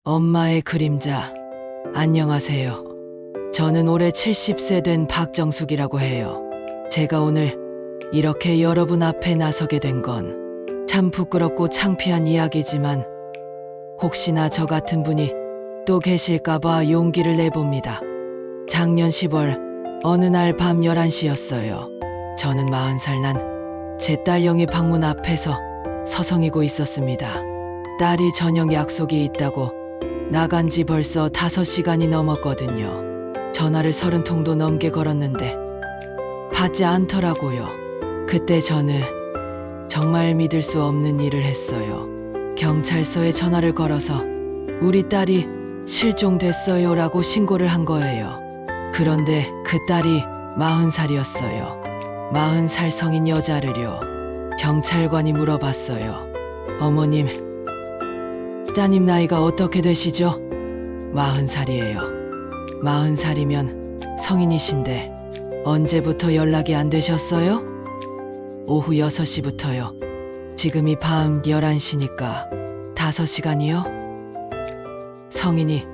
엄마의 그림자. 안녕하세요. 저는 올해 70세 된 박정숙이라고 해요. 제가 오늘 이렇게 여러분 앞에 나서게 된 건 참 부끄럽고 창피한 이야기지만 혹시나 저 같은 분이 또 계실까봐 용기를 내봅니다. 작년 10월 어느 날 밤 11시였어요. 저는 40살 난 제 딸 영희 방문 앞에서 서성이고 있었습니다. 딸이 저녁 약속이 있다고 나간 지 벌써 5시간이 넘었거든요. 전화를 30통도 넘게 걸었는데 받지 않더라고요. 그때 저는 정말 믿을 수 없는 일을 했어요. 경찰서에 전화를 걸어서 우리 딸이 실종됐어요라고 신고를 한 거예요. 그런데 그 딸이 40살이었어요. 40살 성인 여자를요. 경찰관이 물어봤어요. 어머님, 따님 나이가 어떻게 되시죠? 40살이에요. 40살이면 성인이신데 언제부터 연락이 안 되셨어요? 오후 6시부터요. 지금이 밤 11시니까 5시간이요? 성인이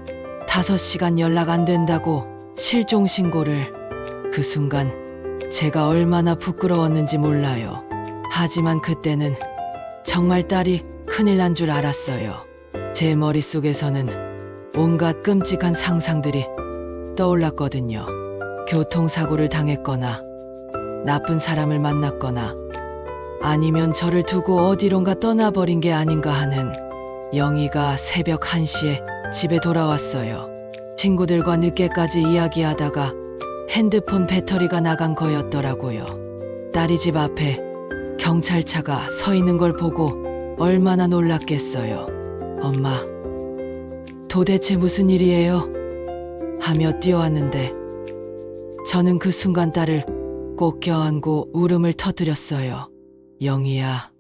5시간 연락 안 된다고 실종 신고를. 그 순간 제가 얼마나 부끄러웠는지 몰라요. 하지만 그때는 정말 딸이 큰일 난 줄 알았어요. 제 머릿속에서는 온갖 끔찍한 상상들이 떠올랐거든요. 교통사고를 당했거나 나쁜 사람을 만났거나 아니면 저를 두고 어디론가 떠나버린 게 아닌가 하는. 영희가 새벽 1시에 집에 돌아왔어요. 친구들과 늦게까지 이야기하다가 핸드폰 배터리가 나간 거였더라고요. 딸이 집 앞에 경찰차가 서 있는 걸 보고 얼마나 놀랐겠어요. 엄마, 도대체 무슨 일이에요? 하며 뛰어왔는데 저는 그 순간 딸을 꼭 껴안고 울음을 터뜨렸어요. 영희야,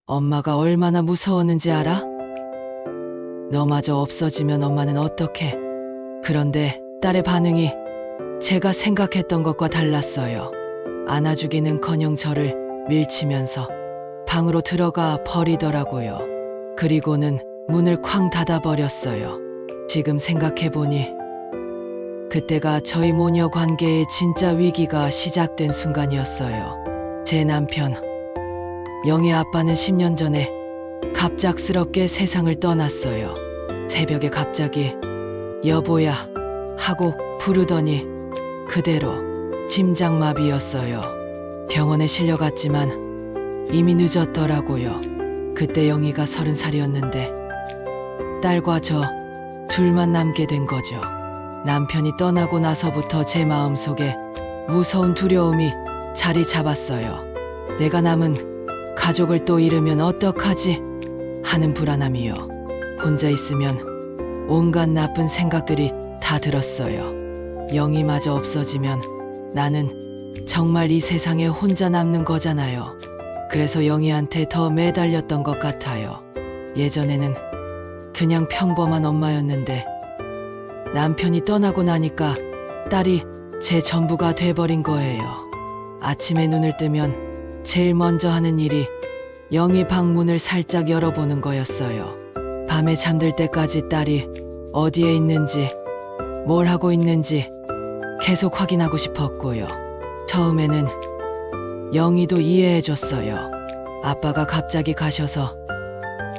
엄마가 얼마나 무서웠는지 알아? 너마저 없어지면 엄마는 어떡해? 그런데 딸의 반응이 제가 생각했던 것과 달랐어요. 안아주기는커녕 저를 밀치면서 방으로 들어가 버리더라고요. 그리고는 문을 쾅 닫아버렸어요. 지금 생각해보니 그때가 저희 모녀 관계의 진짜 위기가 시작된 순간이었어요. 제 남편 영희 아빠는 10년 전에 갑작스럽게 세상을 떠났어요. 새벽에 갑자기 여보야 하고 부르더니 그대로 심장마비였어요. 병원에 실려갔지만 이미 늦었더라고요. 그때 영희가 30살이었는데 딸과 저 둘만 남게 된 거죠. 남편이 떠나고 나서부터 제 마음속에 무서운 두려움이 자리 잡았어요. 내가 남은 가족을 또 잃으면 어떡하지 하는 불안함이요. 혼자 있으면 온갖 나쁜 생각들이 다 들었어요. 영희마저 없어지면 나는 정말 이 세상에 혼자 남는 거잖아요. 그래서 영희한테 더 매달렸던 것 같아요. 예전에는 그냥 평범한 엄마였는데 남편이 떠나고 나니까 딸이 제 전부가 돼버린 거예요. 아침에 눈을 뜨면 제일 먼저 하는 일이 영희 방문을 살짝 열어보는 거였어요. 밤에 잠들 때까지 딸이 어디에 있는지 뭘 하고 있는지 계속 확인하고 싶었고요. 처음에는 영희도 이해해줬어요. 아빠가 갑자기 가셔서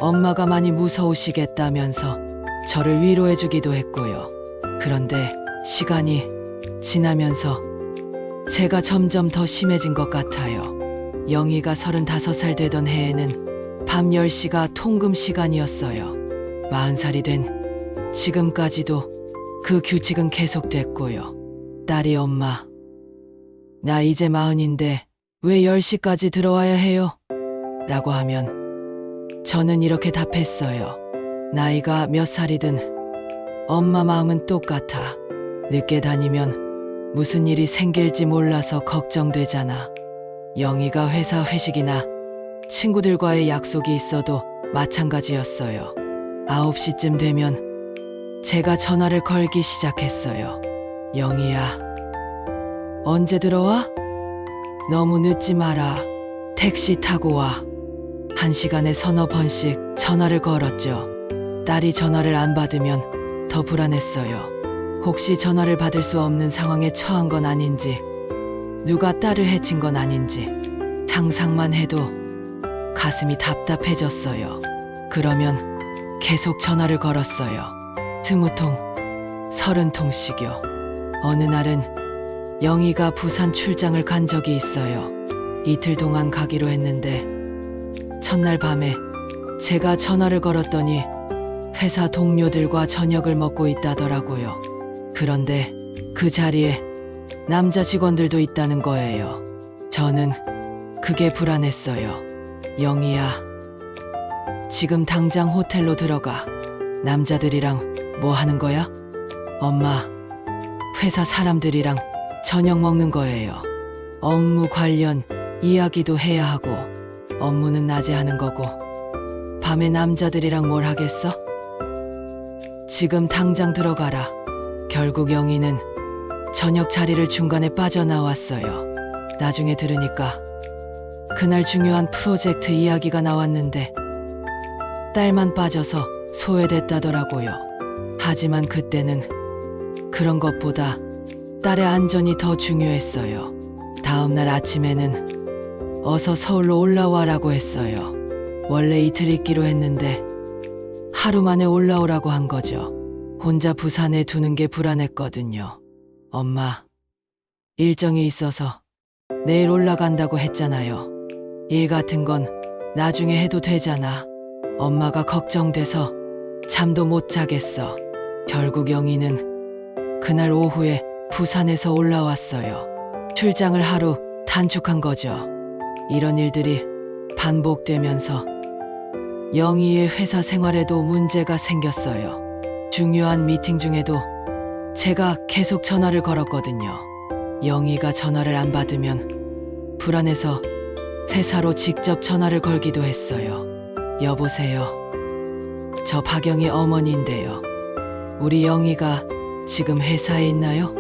엄마가 많이 무서우시겠다면서 저를 위로해주기도 했고요. 그런데 시간이 지나면서 제가 점점 더 심해진 것 같아요. 영희가 35살 되던 해에는 밤 10시가 통금 시간이었어요. 40살이 된 지금까지도 그 규칙은 계속됐고요. 딸이 엄마, 나 이제 40인데 왜 10시까지 들어와야 해요? 라고 하면 저는 이렇게 답했어요. 나이가 몇 살이든 엄마 마음은 똑같아. 늦게 다니면 무슨 일이 생길지 몰라서 걱정되잖아. 영희가 회사 회식이나 친구들과의 약속이 있어도 마찬가지였어요. 9시쯤 되면 제가 전화를 걸기 시작했어요. 영희야, 언제 들어와? 너무 늦지 마라. 택시 타고 와. 1시간에 서너 번씩 전화를 걸었죠. 딸이 전화를 안 받으면 더 불안했어요. 혹시 전화를 받을 수 없는 상황에 처한 건 아닌지, 누가 딸을 해친 건 아닌지 상상만 해도 가슴이 답답해졌어요. 그러면 계속 전화를 걸었어요. 20통, 30통씩요. 어느 날은 영희가 부산 출장을 간 적이 있어요. 이틀 동안 가기로 했는데 첫날 밤에 제가 전화를 걸었더니 회사 동료들과 저녁을 먹고 있다더라고요. 그런데 그 자리에 남자 직원들도 있다는 거예요. 저는 그게 불안했어요. 영희야, 지금 당장 호텔로 들어가. 남자들이랑 뭐 하는 거야? 엄마, 회사 사람들이랑 저녁 먹는 거예요. 업무 관련 이야기도 해야 하고, 업무는 낮에 하는 거고, 밤에 남자들이랑 뭘 하겠어? 지금 당장 들어가라. 결국 영희는 저녁 자리를 중간에 빠져나왔어요. 나중에 들으니까 그날 중요한 프로젝트 이야기가 나왔는데 딸만 빠져서 소외됐다더라고요. 하지만 그때는 그런 것보다 딸의 안전이 더 중요했어요. 다음날 아침에는 어서 서울로 올라와라고 했어요. 원래 이틀 있기로 했는데 하루 만에 올라오라고 한 거죠. 혼자 부산에 두는 게 불안했거든요. 엄마, 일정이 있어서 내일 올라간다고 했잖아요. 일 같은 건 나중에 해도 되잖아. 엄마가 걱정돼서 잠도 못 자겠어. 결국 영희는 그날 오후에 부산에서 올라왔어요. 출장을 하루 단축한 거죠. 이런 일들이 반복되면서 영희의 회사 생활에도 문제가 생겼어요. 중요한 미팅 중에도 제가 계속 전화를 걸었거든요. 영희가 전화를 안 받으면 불안해서 회사로 직접 전화를 걸기도 했어요. 여보세요. 저 박영희 어머니인데요. 우리 영희가 지금 회사에 있나요?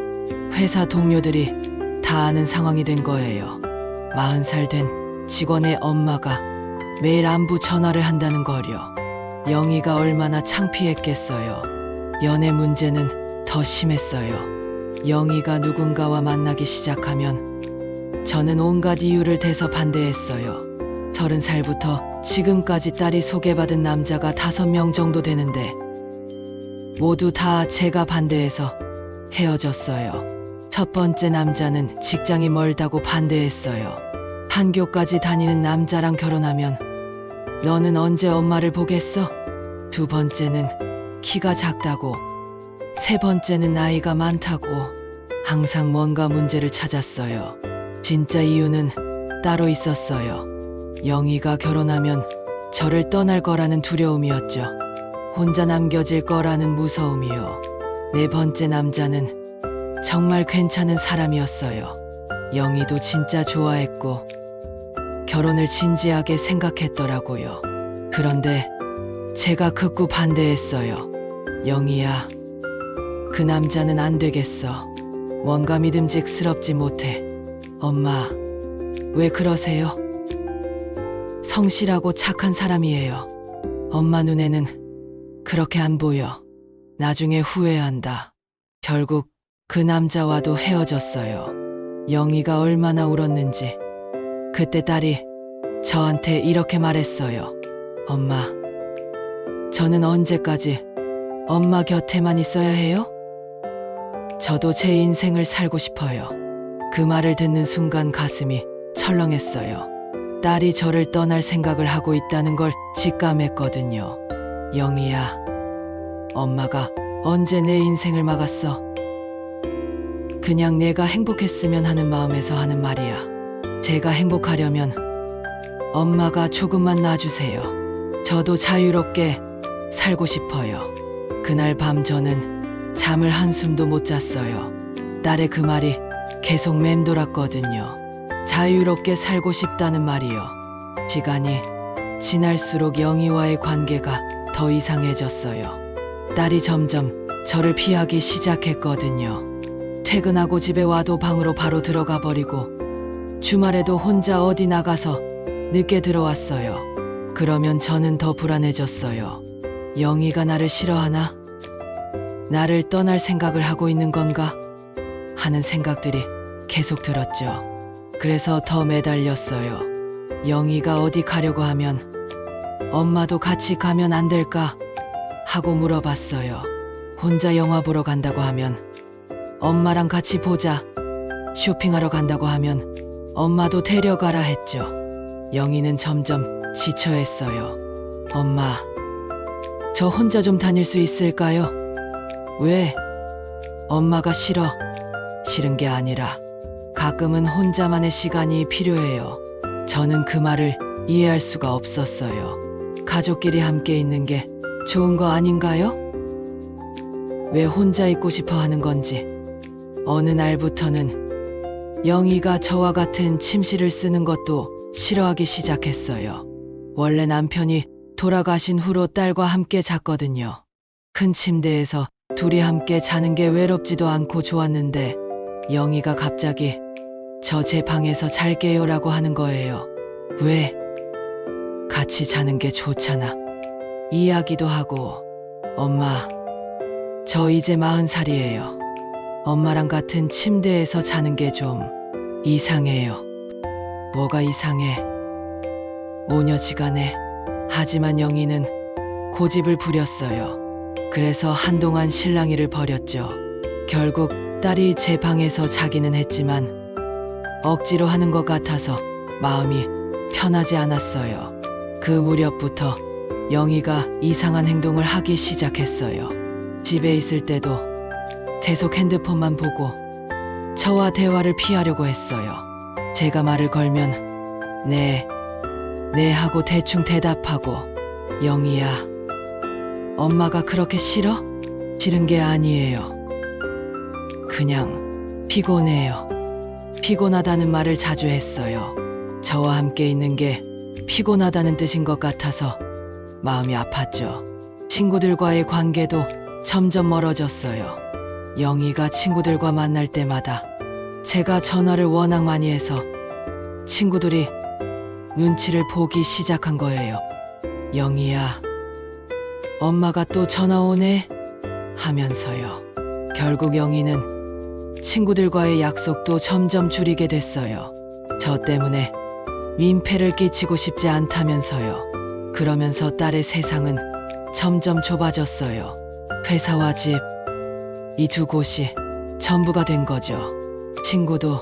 회사 동료들이 다 아는 상황이 된 거예요. 40살 된 직원의 엄마가 매일 안부 전화를 한다는 거려. 영희가 얼마나 창피했겠어요. 연애 문제는 더 심했어요. 영희가 누군가와 만나기 시작하면 저는 온갖 이유를 대서 반대했어요. 30살부터 지금까지 딸이 소개받은 남자가 5명 정도 되는데 모두 다 제가 반대해서 헤어졌어요. 첫 번째 남자는 직장이 멀다고 반대했어요. 판교까지 다니는 남자랑 결혼하면 너는 언제 엄마를 보겠어? 두 번째는 키가 작다고, 세 번째는 나이가 많다고 항상 뭔가 문제를 찾았어요. 진짜 이유는 따로 있었어요. 영희가 결혼하면 저를 떠날 거라는 두려움이었죠. 혼자 남겨질 거라는 무서움이요. 네 번째 남자는 정말 괜찮은 사람이었어요. 영희도 진짜 좋아했고 결혼을 진지하게 생각했더라고요. 그런데 제가 극구 반대했어요. 영희야, 그 남자는 안 되겠어. 뭔가 믿음직스럽지 못해. 엄마, 왜 그러세요? 성실하고 착한 사람이에요. 엄마 눈에는 그렇게 안 보여. 나중에 후회한다. 결국 그 남자와도 헤어졌어요. 영희가 얼마나 울었는지. 그때 딸이 저한테 이렇게 말했어요. 엄마, 저는 언제까지 엄마 곁에만 있어야 해요? 저도 제 인생을 살고 싶어요. 그 말을 듣는 순간 가슴이 철렁했어요. 딸이 저를 떠날 생각을 하고 있다는 걸 직감했거든요. 영희야, 엄마가 언제 내 인생을 막았어? 그냥 내가 행복했으면 하는 마음에서 하는 말이야. 제가 행복하려면 엄마가 조금만 놔주세요. 저도 자유롭게 살고 싶어요. 그날 밤 저는 잠을 한숨도 못 잤어요. 딸의 그 말이 계속 맴돌았거든요. 자유롭게 살고 싶다는 말이요. 시간이 지날수록 영희와의 관계가 더 이상해졌어요. 딸이 점점 저를 피하기 시작했거든요. 퇴근하고 집에 와도 방으로 바로 들어가 버리고 주말에도 혼자 어디 나가서 늦게 들어왔어요. 그러면 저는 더 불안해졌어요. 영희가 나를 싫어하나? 나를 떠날 생각을 하고 있는 건가? 하는 생각들이 계속 들었죠. 그래서 더 매달렸어요. 영희가 어디 가려고 하면 엄마도 같이 가면 안 될까? 하고 물어봤어요. 혼자 영화 보러 간다고 하면 엄마랑 같이 보자. 쇼핑하러 간다고 하면 엄마도 데려가라 했죠. 영희는 점점 지쳐했어요. 엄마, 저 혼자 좀 다닐 수 있을까요? 왜? 엄마가 싫어. 싫은 게 아니라 가끔은 혼자만의 시간이 필요해요. 저는 그 말을 이해할 수가 없었어요. 가족끼리 함께 있는 게 좋은 거 아닌가요? 왜 혼자 있고 싶어 하는 건지. 어느 날부터는 영희가 저와 같은 침실을 쓰는 것도 싫어하기 시작했어요. 원래 남편이 돌아가신 후로 딸과 함께 잤거든요. 큰 침대에서 둘이 함께 자는 게 외롭지도 않고 좋았는데 영희가 갑자기 저 제 방에서 잘게요라고 하는 거예요. 왜? 같이 자는 게 좋잖아. 이야기도 하고. 엄마, 저 이제 40살이에요. 엄마랑 같은 침대에서 자는 게 좀 이상해요. 뭐가 이상해? 모녀지간에. 하지만 영희는 고집을 부렸어요. 그래서 한동안 실랑이를 벌였죠. 결국 딸이 제 방에서 자기는 했지만 억지로 하는 것 같아서 마음이 편하지 않았어요. 그 무렵부터 영희가 이상한 행동을 하기 시작했어요. 집에 있을 때도 계속 핸드폰만 보고 저와 대화를 피하려고 했어요. 제가 말을 걸면 네 하고 대충 대답하고. 영희야, 엄마가 그렇게 싫어? 싫은 게 아니에요. 그냥 피곤해요. 피곤하다는 말을 자주 했어요. 저와 함께 있는 게 피곤하다는 뜻인 것 같아서 마음이 아팠죠. 친구들과의 관계도 점점 멀어졌어요. 영희가 친구들과 만날 때마다 제가 전화를 워낙 많이 해서 친구들이 눈치를 보기 시작한 거예요. 영희야, 엄마가 또 전화 오네? 하면서요. 결국 영희는 친구들과의 약속도 점점 줄이게 됐어요. 저 때문에 민폐를 끼치고 싶지 않다면서요. 그러면서 딸의 세상은 점점 좁아졌어요. 회사와 집, 이 두 곳이 전부가 된 거죠. 친구도,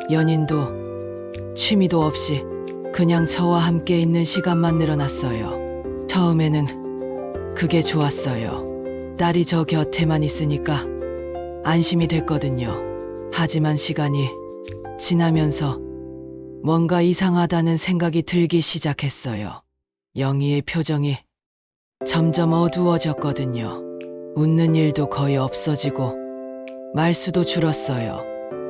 연인도, 취미도 없이 그냥 저와 함께 있는 시간만 늘어났어요. 처음에는 그게 좋았어요. 딸이 저 곁에만 있으니까 안심이 됐거든요. 하지만 시간이 지나면서 뭔가 이상하다는 생각이 들기 시작했어요. 영희의 표정이 점점 어두워졌거든요. 웃는 일도 거의 없어지고 말수도 줄었어요.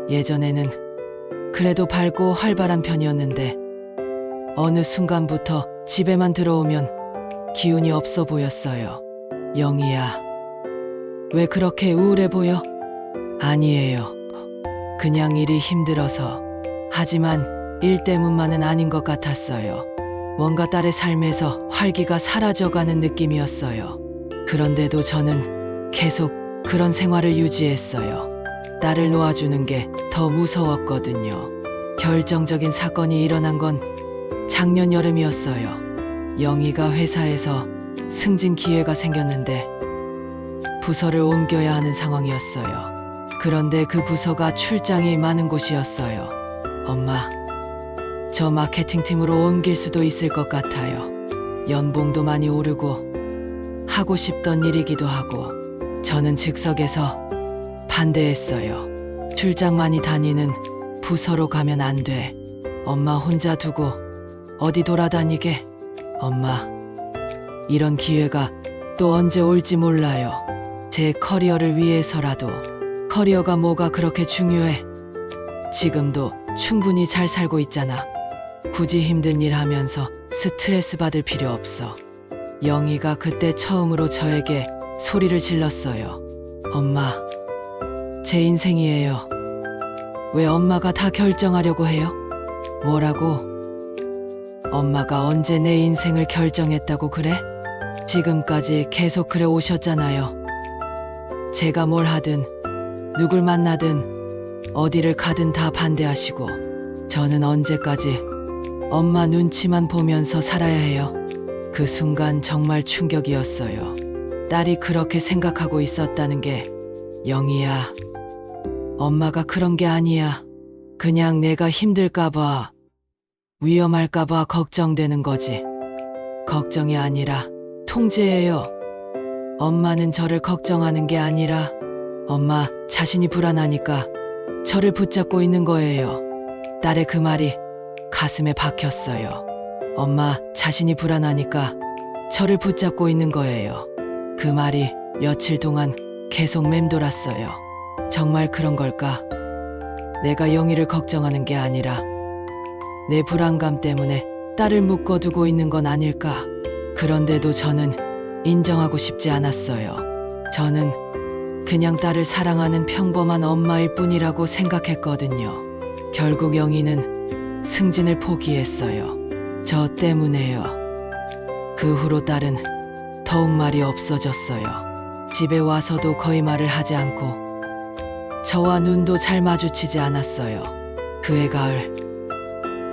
예전에는 그래도 밝고 활발한 편이었는데 어느 순간부터 집에만 들어오면 기운이 없어 보였어요. 영희야, 왜 그렇게 우울해 보여? 아니에요. 그냥 일이 힘들어서. 하지만 일 때문만은 아닌 것 같았어요. 뭔가 딸의 삶에서 활기가 사라져가는 느낌이었어요. 그런데도 저는 계속 그런 생활을 유지했어요. 딸을 놓아주는 게 더 무서웠거든요. 결정적인 사건이 일어난 건 작년 여름이었어요. 영희가 회사에서 승진 기회가 생겼는데 부서를 옮겨야 하는 상황이었어요. 그런데 그 부서가 출장이 많은 곳이었어요. 엄마, 저 마케팅팀으로 옮길 수도 있을 것 같아요. 연봉도 많이 오르고 하고 싶던 일이기도 하고. 저는 즉석에서 반대했어요. 출장 많이 다니는 부서로 가면 안 돼. 엄마 혼자 두고 어디 돌아다니게. 엄마, 이런 기회가 또 언제 올지 몰라요. 제 커리어를 위해서라도. 커리어가 뭐가 그렇게 중요해? 지금도 충분히 잘 살고 있잖아. 굳이 힘든 일 하면서 스트레스 받을 필요 없어. 영희가 그때 처음으로 저에게 소리를 질렀어요. 엄마, 제 인생이에요. 왜 엄마가 다 결정하려고 해요? 뭐라고? 엄마가 언제 내 인생을 결정했다고 그래? 지금까지 계속 그래 오셨잖아요. 제가 뭘 하든, 누굴 만나든, 어디를 가든 다 반대하시고, 저는 언제까지 엄마 눈치만 보면서 살아야 해요. 그 순간 정말 충격이었어요. 딸이 그렇게 생각하고 있었다는 게, 영희야, 엄마가 그런 게 아니야. 그냥 내가 힘들까봐, 위험할까봐 걱정되는 거지. 걱정이 아니라 통제예요. 엄마는 저를 걱정하는 게 아니라 엄마 자신이 불안하니까 저를 붙잡고 있는 거예요. 딸의 그 말이 가슴에 박혔어요. 엄마 자신이 불안하니까 저를 붙잡고 있는 거예요. 그 말이 며칠 동안 계속 맴돌았어요. 정말 그런 걸까? 내가 영희를 걱정하는 게 아니라 내 불안감 때문에 딸을 묶어두고 있는 건 아닐까? 그런데도 저는 인정하고 싶지 않았어요. 저는 그냥 딸을 사랑하는 평범한 엄마일 뿐이라고 생각했거든요. 결국 영희는 승진을 포기했어요. 저 때문에요. 그 후로 딸은 더욱 말이 없어졌어요. 집에 와서도 거의 말을 하지 않고 저와 눈도 잘 마주치지 않았어요. 그해 가을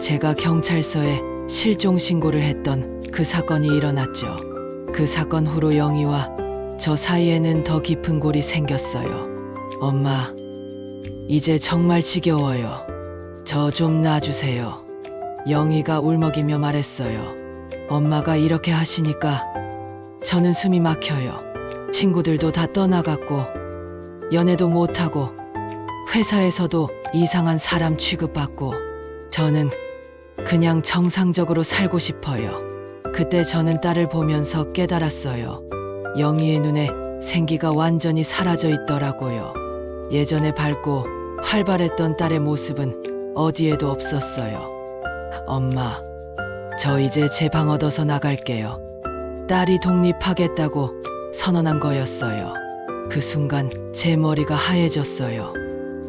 제가 경찰서에 실종 신고를 했던 그 사건이 일어났죠. 그 사건 후로 영희와 저 사이에는 더 깊은 골이 생겼어요. 엄마, 이제 정말 지겨워요. 저 좀 놔주세요. 영희가 울먹이며 말했어요. 엄마가 이렇게 하시니까 저는 숨이 막혀요. 친구들도 다 떠나갔고 연애도 못하고 회사에서도 이상한 사람 취급받고 저는 그냥 정상적으로 살고 싶어요. 그때 저는 딸을 보면서 깨달았어요. 영희의 눈에 생기가 완전히 사라져 있더라고요. 예전에 밝고 활발했던 딸의 모습은 어디에도 없었어요. 엄마, 저 이제 제 방 얻어서 나갈게요. 딸이 독립하겠다고 선언한 거였어요. 그 순간 제 머리가 하얘졌어요.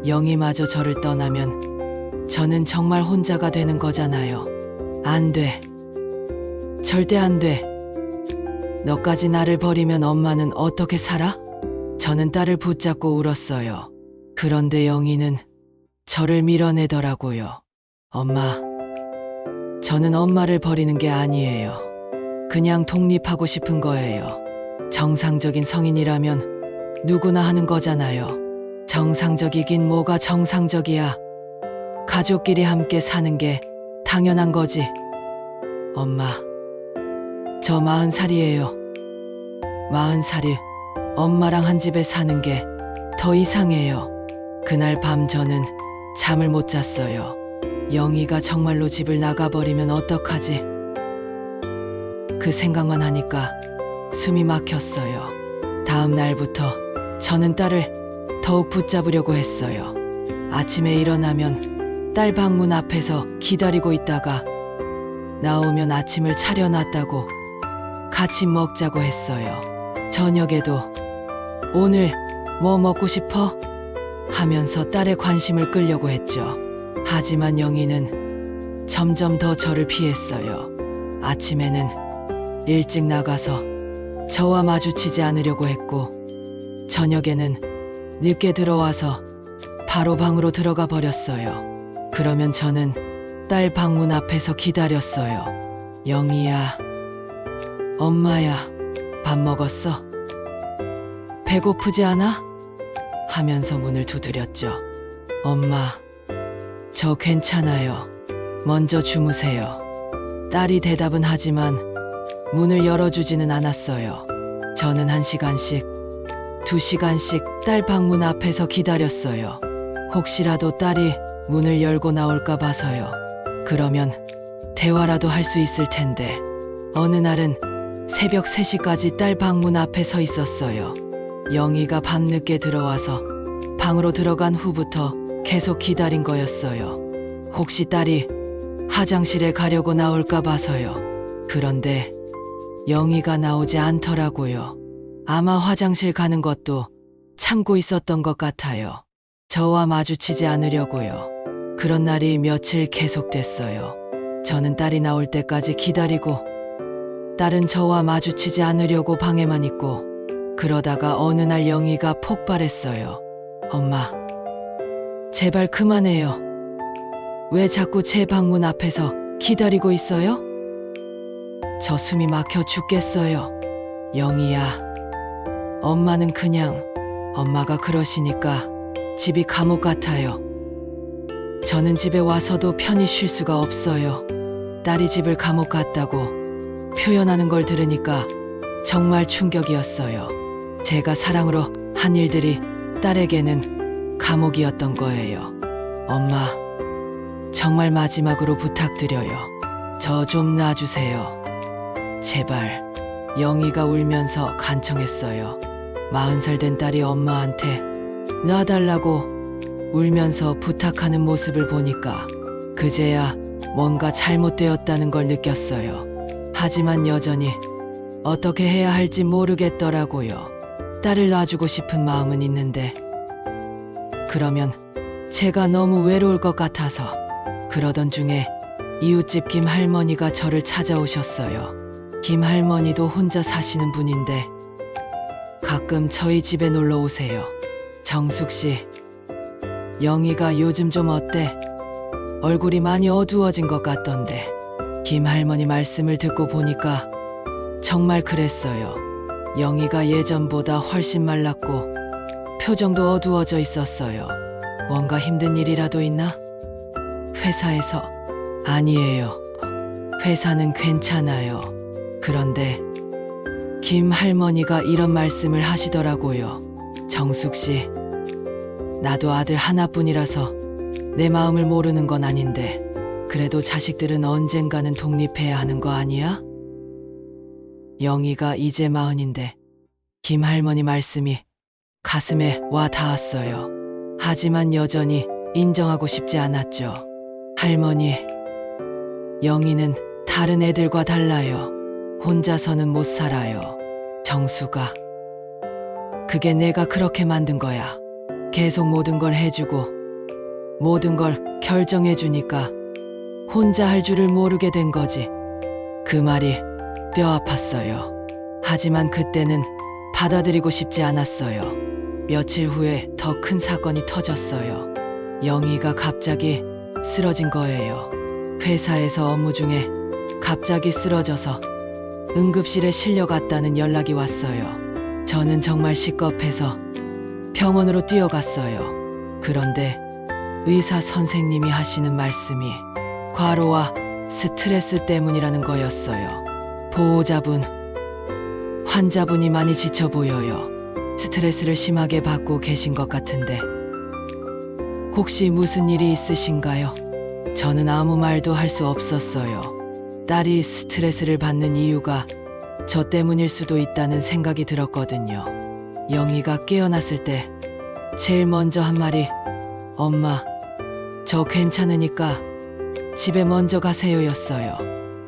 영희마저 저를 떠나면 저는 정말 혼자가 되는 거잖아요. 안 돼. 절대 안 돼. 너까지 나를 버리면 엄마는 어떻게 살아? 저는 딸을 붙잡고 울었어요. 그런데 영희는 저를 밀어내더라고요. 엄마, 저는 엄마를 버리는 게 아니에요. 그냥 독립하고 싶은 거예요. 정상적인 성인이라면 누구나 하는 거잖아요. 정상적이긴 뭐가 정상적이야. 가족끼리 함께 사는 게 당연한 거지. 엄마, 저 40살이에요. 40살이 엄마랑 한 집에 사는 게 더 이상해요. 그날 밤 저는 잠을 못 잤어요. 영희가 정말로 집을 나가버리면 어떡하지? 그 생각만 하니까 숨이 막혔어요. 다음 날부터 저는 딸을 더욱 붙잡으려고 했어요. 아침에 일어나면 딸 방문 앞에서 기다리고 있다가 나오면 아침을 차려놨다고 같이 먹자고 했어요. 저녁에도 오늘 뭐 먹고 싶어? 하면서 딸의 관심을 끌려고 했죠. 하지만 영희는 점점 더 저를 피했어요. 아침에는 일찍 나가서 저와 마주치지 않으려고 했고 저녁에는 늦게 들어와서 바로 방으로 들어가 버렸어요. 그러면 저는 딸 방문 앞에서 기다렸어요. 영희야, 엄마야, 밥 먹었어? 배고프지 않아? 하면서 문을 두드렸죠. 엄마, 저 괜찮아요. 먼저 주무세요. 딸이 대답은 하지만 문을 열어주지는 않았어요. 저는 1시간씩, 2시간씩 딸 방문 앞에서 기다렸어요. 혹시라도 딸이 문을 열고 나올까 봐서요. 그러면 대화라도 할 수 있을 텐데. 어느 날은 새벽 3시까지 딸 방문 앞에 서 있었어요. 영희가 밤늦게 들어와서 방으로 들어간 후부터 계속 기다린 거였어요. 혹시 딸이 화장실에 가려고 나올까 봐서요. 그런데 영희가 나오지 않더라고요. 아마 화장실 가는 것도 참고 있었던 것 같아요. 저와 마주치지 않으려고요. 그런 날이 며칠 계속됐어요. 저는 딸이 나올 때까지 기다리고 딸은 저와 마주치지 않으려고 방에만 있고 그러다가 어느 날 영희가 폭발했어요. 엄마, 제발 그만해요. 왜 자꾸 제 방문 앞에서 기다리고 있어요? 저 숨이 막혀 죽겠어요. 영희야, 엄마는 그냥 엄마가 그러시니까 집이 감옥 같아요. 저는 집에 와서도 편히 쉴 수가 없어요. 딸이 집을 감옥 같다고 표현하는 걸 들으니까 정말 충격이었어요. 제가 사랑으로 한 일들이 딸에게는 감옥이었던 거예요. 엄마, 정말 마지막으로 부탁드려요. 저 좀 놔주세요. 제발. 영희가 울면서 간청했어요. 40살 된 딸이 엄마한테 놔달라고 울면서 부탁하는 모습을 보니까 그제야 뭔가 잘못되었다는 걸 느꼈어요. 하지만 여전히 어떻게 해야 할지 모르겠더라고요. 딸을 놔주고 싶은 마음은 있는데 그러면 제가 너무 외로울 것 같아서. 그러던 중에 이웃집 김 할머니가 저를 찾아오셨어요. 김 할머니도 혼자 사시는 분인데 가끔 저희 집에 놀러 오세요. 정숙 씨, 영희가 요즘 좀 어때? 얼굴이 많이 어두워진 것 같던데. 김 할머니 말씀을 듣고 보니까 정말 그랬어요. 영희가 예전보다 훨씬 말랐고 표정도 어두워져 있었어요. 뭔가 힘든 일이라도 있나? 회사에서. 아니에요. 회사는 괜찮아요. 그런데 김 할머니가 이런 말씀을 하시더라고요. 정숙 씨, 나도 아들 하나뿐이라서 내 마음을 모르는 건 아닌데 그래도 자식들은 언젠가는 독립해야 하는 거 아니야? 영희가 이제 40인데 김 할머니 말씀이 가슴에 와 닿았어요. 하지만 여전히 인정하고 싶지 않았죠. 할머니, 영희는 다른 애들과 달라요. 혼자서는 못 살아요. 정수가. 그게 내가 그렇게 만든 거야. 계속 모든 걸 해주고 모든 걸 결정해주니까 혼자 할 줄을 모르게 된 거지. 그 말이 뼈 아팠어요. 하지만 그때는 받아들이고 싶지 않았어요. 며칠 후에 더 큰 사건이 터졌어요. 영희가 갑자기 쓰러진 거예요. 회사에서 업무 중에 갑자기 쓰러져서 응급실에 실려갔다는 연락이 왔어요. 저는 정말 시겁해서 병원으로 뛰어갔어요. 그런데 의사 선생님이 하시는 말씀이 과로와 스트레스 때문이라는 거였어요. 보호자분, 환자분이 많이 지쳐 보여요. 스트레스를 심하게 받고 계신 것 같은데 혹시 무슨 일이 있으신가요? 저는 아무 말도 할 수 없었어요. 딸이 스트레스를 받는 이유가 저 때문일 수도 있다는 생각이 들었거든요. 영희가 깨어났을 때 제일 먼저 한 말이 엄마, 저 괜찮으니까 집에 먼저 가세요였어요.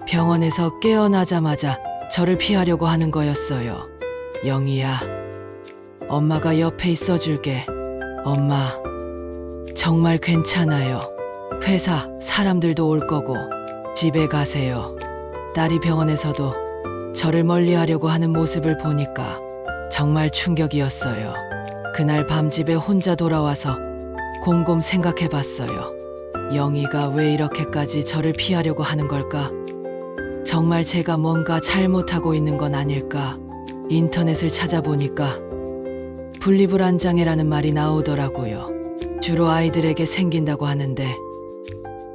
병원에서 깨어나자마자 저를 피하려고 하는 거였어요. 영희야, 엄마가 옆에 있어줄게. 엄마, 정말 괜찮아요. 회사 사람들도 올 거고 집에 가세요. 딸이 병원에서도 저를 멀리하려고 하는 모습을 보니까 정말 충격이었어요. 그날 밤 집에 혼자 돌아와서 곰곰 생각해봤어요. 영희가 왜 이렇게까지 저를 피하려고 하는 걸까? 정말 제가 뭔가 잘못하고 있는 건 아닐까? 인터넷을 찾아보니까 분리불안장애라는 말이 나오더라고요. 주로 아이들에게 생긴다고 하는데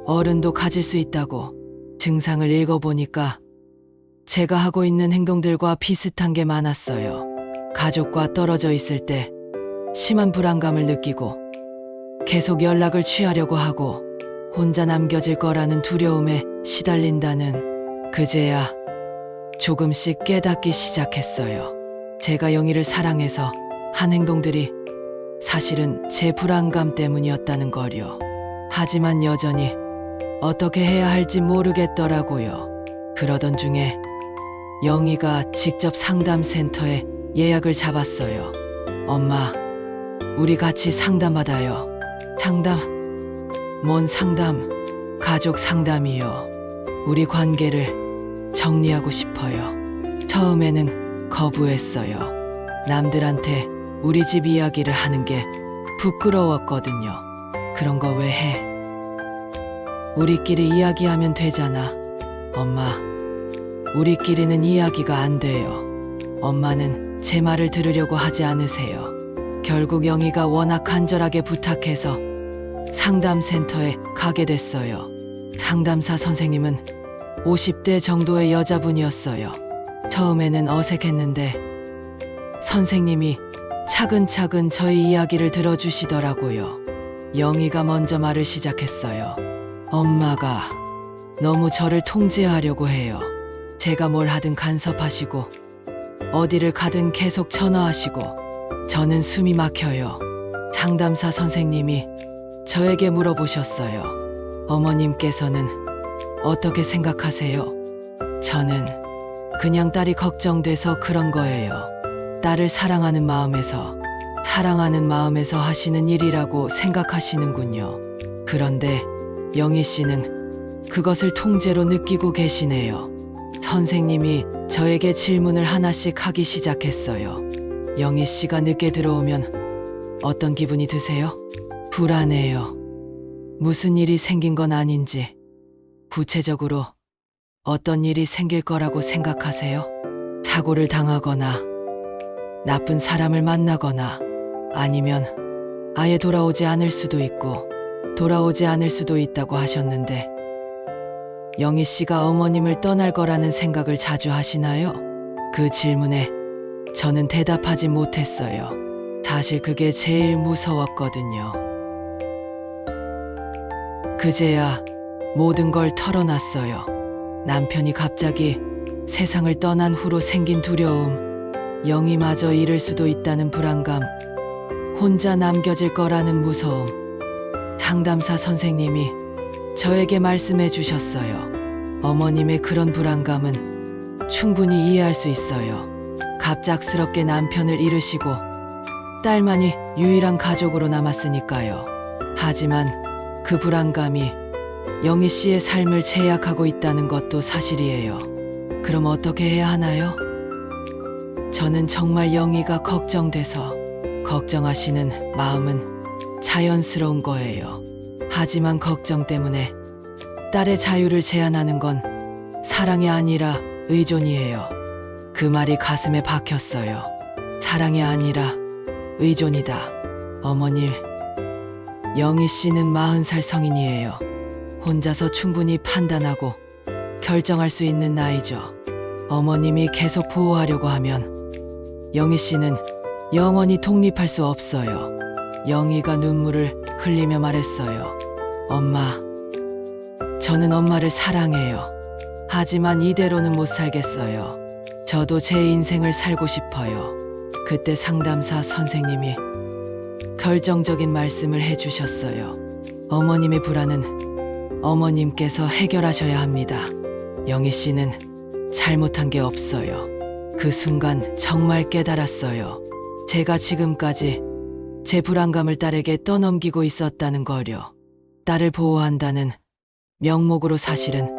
어른도 가질 수 있다고. 증상을 읽어보니까 제가 하고 있는 행동들과 비슷한 게 많았어요. 가족과 떨어져 있을 때 심한 불안감을 느끼고 계속 연락을 취하려고 하고 혼자 남겨질 거라는 두려움에 시달린다는. 그제야 조금씩 깨닫기 시작했어요. 제가 영희를 사랑해서 한 행동들이 사실은 제 불안감 때문이었다는 걸요. 하지만 여전히 어떻게 해야 할지 모르겠더라고요. 그러던 중에 영희가 직접 상담센터에 예약을 잡았어요. 엄마, 우리 같이 상담받아요. 상담? 뭔 상담? 가족 상담이요. 우리 관계를 정리하고 싶어요. 처음에는 거부했어요. 남들한테 우리 집 이야기를 하는 게 부끄러웠거든요. 그런 거 왜 해? 우리끼리 이야기하면 되잖아. 엄마, 우리끼리는 이야기가 안 돼요. 엄마는 제 말을 들으려고 하지 않으세요. 결국 영희가 워낙 간절하게 부탁해서 상담센터에 가게 됐어요. 상담사 선생님은 50대 정도의 여자분이었어요. 처음에는 어색했는데 선생님이 차근차근 저희 이야기를 들어주시더라고요. 영희가 먼저 말을 시작했어요. 엄마가 너무 저를 통제하려고 해요. 제가 뭘 하든 간섭하시고 어디를 가든 계속 전화하시고 저는 숨이 막혀요. 상담사 선생님이 저에게 물어보셨어요. 어머님께서는 어떻게 생각하세요? 저는 그냥 딸이 걱정돼서 그런 거예요. 딸을 사랑하는 마음에서 하시는 일이라고 생각하시는군요. 그런데 영희 씨는 그것을 통제로 느끼고 계시네요. 선생님이 저에게 질문을 하나씩 하기 시작했어요. 영희 씨가 늦게 들어오면 어떤 기분이 드세요? 불안해요. 무슨 일이 생긴 건 아닌지. 구체적으로 어떤 일이 생길 거라고 생각하세요? 사고를 당하거나 나쁜 사람을 만나거나 아니면 아예 돌아오지 않을 수도 있고 돌아오지 않을 수도 있다고 하셨는데 영희 씨가 어머님을 떠날 거라는 생각을 자주 하시나요? 그 질문에 저는 대답하지 못했어요. 사실 그게 제일 무서웠거든요. 그제야 모든 걸 털어놨어요. 남편이 갑자기 세상을 떠난 후로 생긴 두려움, 영희마저 잃을 수도 있다는 불안감, 혼자 남겨질 거라는 무서움. 상담사 선생님이 저에게 말씀해 주셨어요. 어머님의 그런 불안감은 충분히 이해할 수 있어요. 갑작스럽게 남편을 잃으시고 딸만이 유일한 가족으로 남았으니까요. 하지만 그 불안감이 영희 씨의 삶을 제약하고 있다는 것도 사실이에요. 그럼 어떻게 해야 하나요? 저는 정말 영희가 걱정돼서 걱정하시는 마음은 자연스러운 거예요. 하지만 걱정 때문에 딸의 자유를 제한하는 건 사랑이 아니라 의존이에요. 그 말이 가슴에 박혔어요. 사랑이 아니라 의존이다. 어머님, 영희 씨는 40살 성인이에요. 혼자서 충분히 판단하고 결정할 수 있는 나이죠. 어머님이 계속 보호하려고 하면 영희 씨는 영원히 독립할 수 없어요. 영희가 눈물을 흘리며 말했어요. 엄마, 저는 엄마를 사랑해요. 하지만 이대로는 못 살겠어요. 저도 제 인생을 살고 싶어요. 그때 상담사 선생님이 결정적인 말씀을 해주셨어요. 어머님의 불안은 어머님께서 해결하셔야 합니다. 영희 씨는 잘못한 게 없어요. 그 순간 정말 깨달았어요. 제가 지금까지 제 불안감을 딸에게 떠넘기고 있었다는 거요. 딸을 보호한다는 명목으로 사실은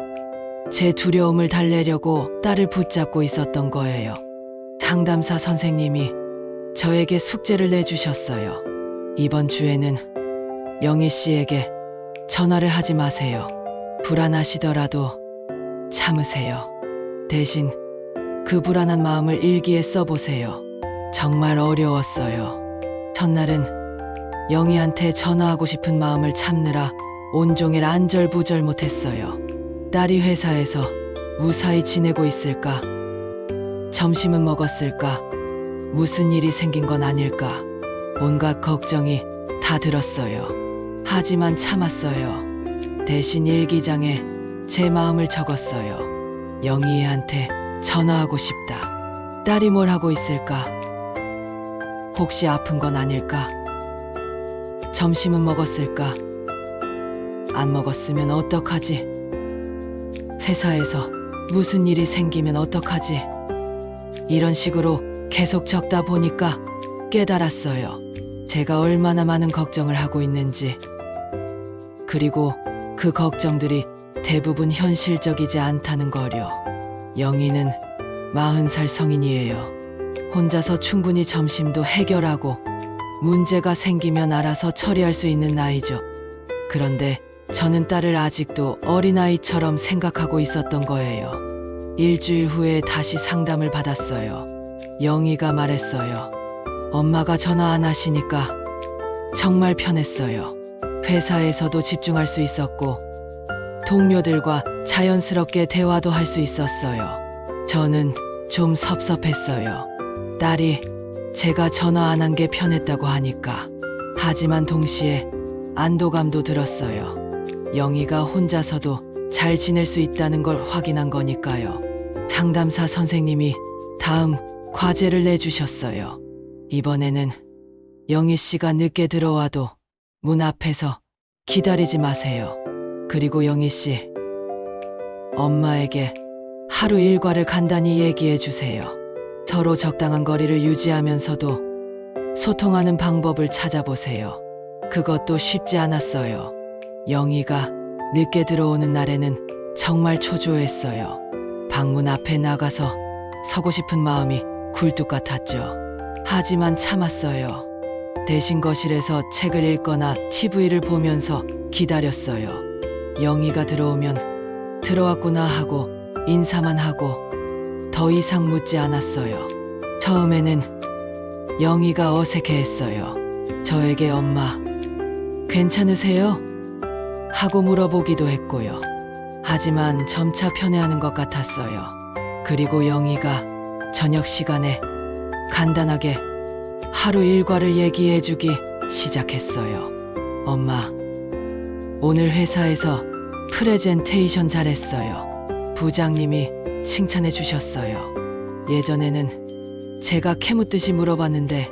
제 두려움을 달래려고 딸을 붙잡고 있었던 거예요. 상담사 선생님이 저에게 숙제를 내주셨어요. 이번 주에는 영희 씨에게 전화를 하지 마세요. 불안하시더라도 참으세요. 대신 그 불안한 마음을 일기에 써보세요. 정말 어려웠어요. 첫날은 영희한테 전화하고 싶은 마음을 참느라 온종일 안절부절 못했어요. 딸이 회사에서 무사히 지내고 있을까? 점심은 먹었을까? 무슨 일이 생긴 건 아닐까? 온갖 걱정이 다 들었어요. 하지만 참았어요. 대신 일기장에 제 마음을 적었어요. 영희한테 전화하고 싶다. 딸이 뭘 하고 있을까? 혹시 아픈 건 아닐까? 점심은 먹었을까? 안 먹었으면 어떡하지? 회사에서 무슨 일이 생기면 어떡하지? 이런 식으로 계속 적다 보니까 깨달았어요. 제가 얼마나 많은 걱정을 하고 있는지. 그리고 그 걱정들이 대부분 현실적이지 않다는 거요. 영희는 40살 성인이에요. 혼자서 충분히 점심도 해결하고 문제가 생기면 알아서 처리할 수 있는 나이죠. 그런데 저는 딸을 아직도 어린아이처럼 생각하고 있었던 거예요. 일주일 후에 다시 상담을 받았어요. 영희가 말했어요. 엄마가 전화 안 하시니까 정말 편했어요. 회사에서도 집중할 수 있었고 동료들과 자연스럽게 대화도 할 수 있었어요. 저는 좀 섭섭했어요. 딸이 제가 전화 안 한 게 편했다고 하니까. 하지만 동시에 안도감도 들었어요. 영희가 혼자서도 잘 지낼 수 있다는 걸 확인한 거니까요. 상담사 선생님이 다음 과제를 내주셨어요. 이번에는 영희 씨가 늦게 들어와도 문 앞에서 기다리지 마세요. 그리고 영희 씨, 엄마에게 하루 일과를 간단히 얘기해 주세요. 서로 적당한 거리를 유지하면서도 소통하는 방법을 찾아보세요. 그것도 쉽지 않았어요. 영희가 늦게 들어오는 날에는 정말 초조했어요. 방문 앞에 나가서 서고 싶은 마음이 굴뚝 같았죠. 하지만 참았어요. 대신 거실에서 책을 읽거나 TV를 보면서 기다렸어요. 영희가 들어오면 들어왔구나 하고 인사만 하고 더 이상 묻지 않았어요. 처음에는 영희가 어색해했어요. 저에게 엄마, 괜찮으세요? 하고 물어보기도 했고요. 하지만 점차 편해하는 것 같았어요. 그리고 영희가 저녁 시간에 간단하게 하루 일과를 얘기해주기 시작했어요. 엄마, 오늘 회사에서 프레젠테이션 잘했어요. 부장님이 칭찬해 주셨어요. 예전에는 제가 캐묻듯이 물어봤는데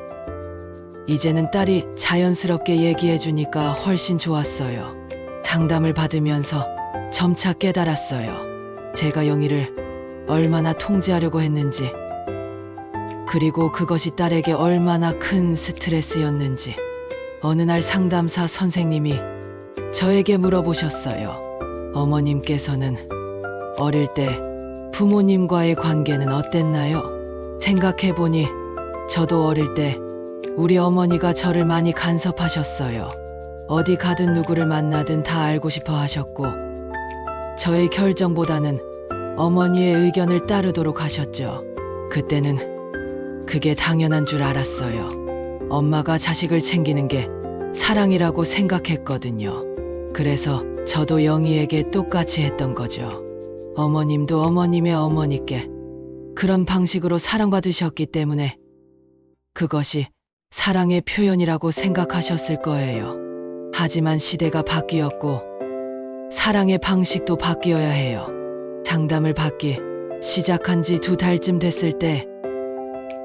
이제는 딸이 자연스럽게 얘기해 주니까 훨씬 좋았어요. 상담을 받으면서 점차 깨달았어요. 제가 영희를 얼마나 통제하려고 했는지, 그리고 그것이 딸에게 얼마나 큰 스트레스였는지. 어느 날 상담사 선생님이 저에게 물어보셨어요. 어머님께서는 어릴 때 부모님과의 관계는 어땠나요? 생각해보니 저도 어릴 때 우리 어머니가 저를 많이 간섭하셨어요. 어디 가든 누구를 만나든 다 알고 싶어 하셨고 저의 결정보다는 어머니의 의견을 따르도록 하셨죠. 그때는 그게 당연한 줄 알았어요. 엄마가 자식을 챙기는 게 사랑이라고 생각했거든요. 그래서 저도 영희에게 똑같이 했던 거죠. 어머님도 어머님의 어머니께 그런 방식으로 사랑받으셨기 때문에 그것이 사랑의 표현이라고 생각하셨을 거예요. 하지만 시대가 바뀌었고 사랑의 방식도 바뀌어야 해요. 상담을 받기 시작한 지 2달쯤 됐을 때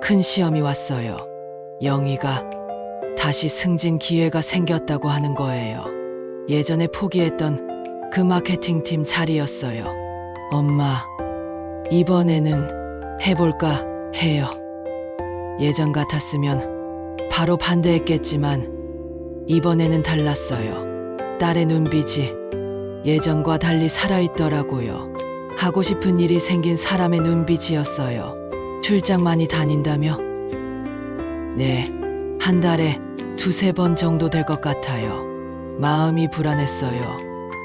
큰 시험이 왔어요. 영희가 다시 승진 기회가 생겼다고 하는 거예요. 예전에 포기했던 그 마케팅팀 자리였어요. 엄마, 이번에는 해볼까 해요. 예전 같았으면 바로 반대했겠지만 이번에는 달랐어요. 딸의 눈빛이 예전과 달리 살아있더라고요. 하고 싶은 일이 생긴 사람의 눈빛이었어요. 출장 많이 다닌다며? 네, 한 달에 2~3번 정도 될 것 같아요. 마음이 불안했어요.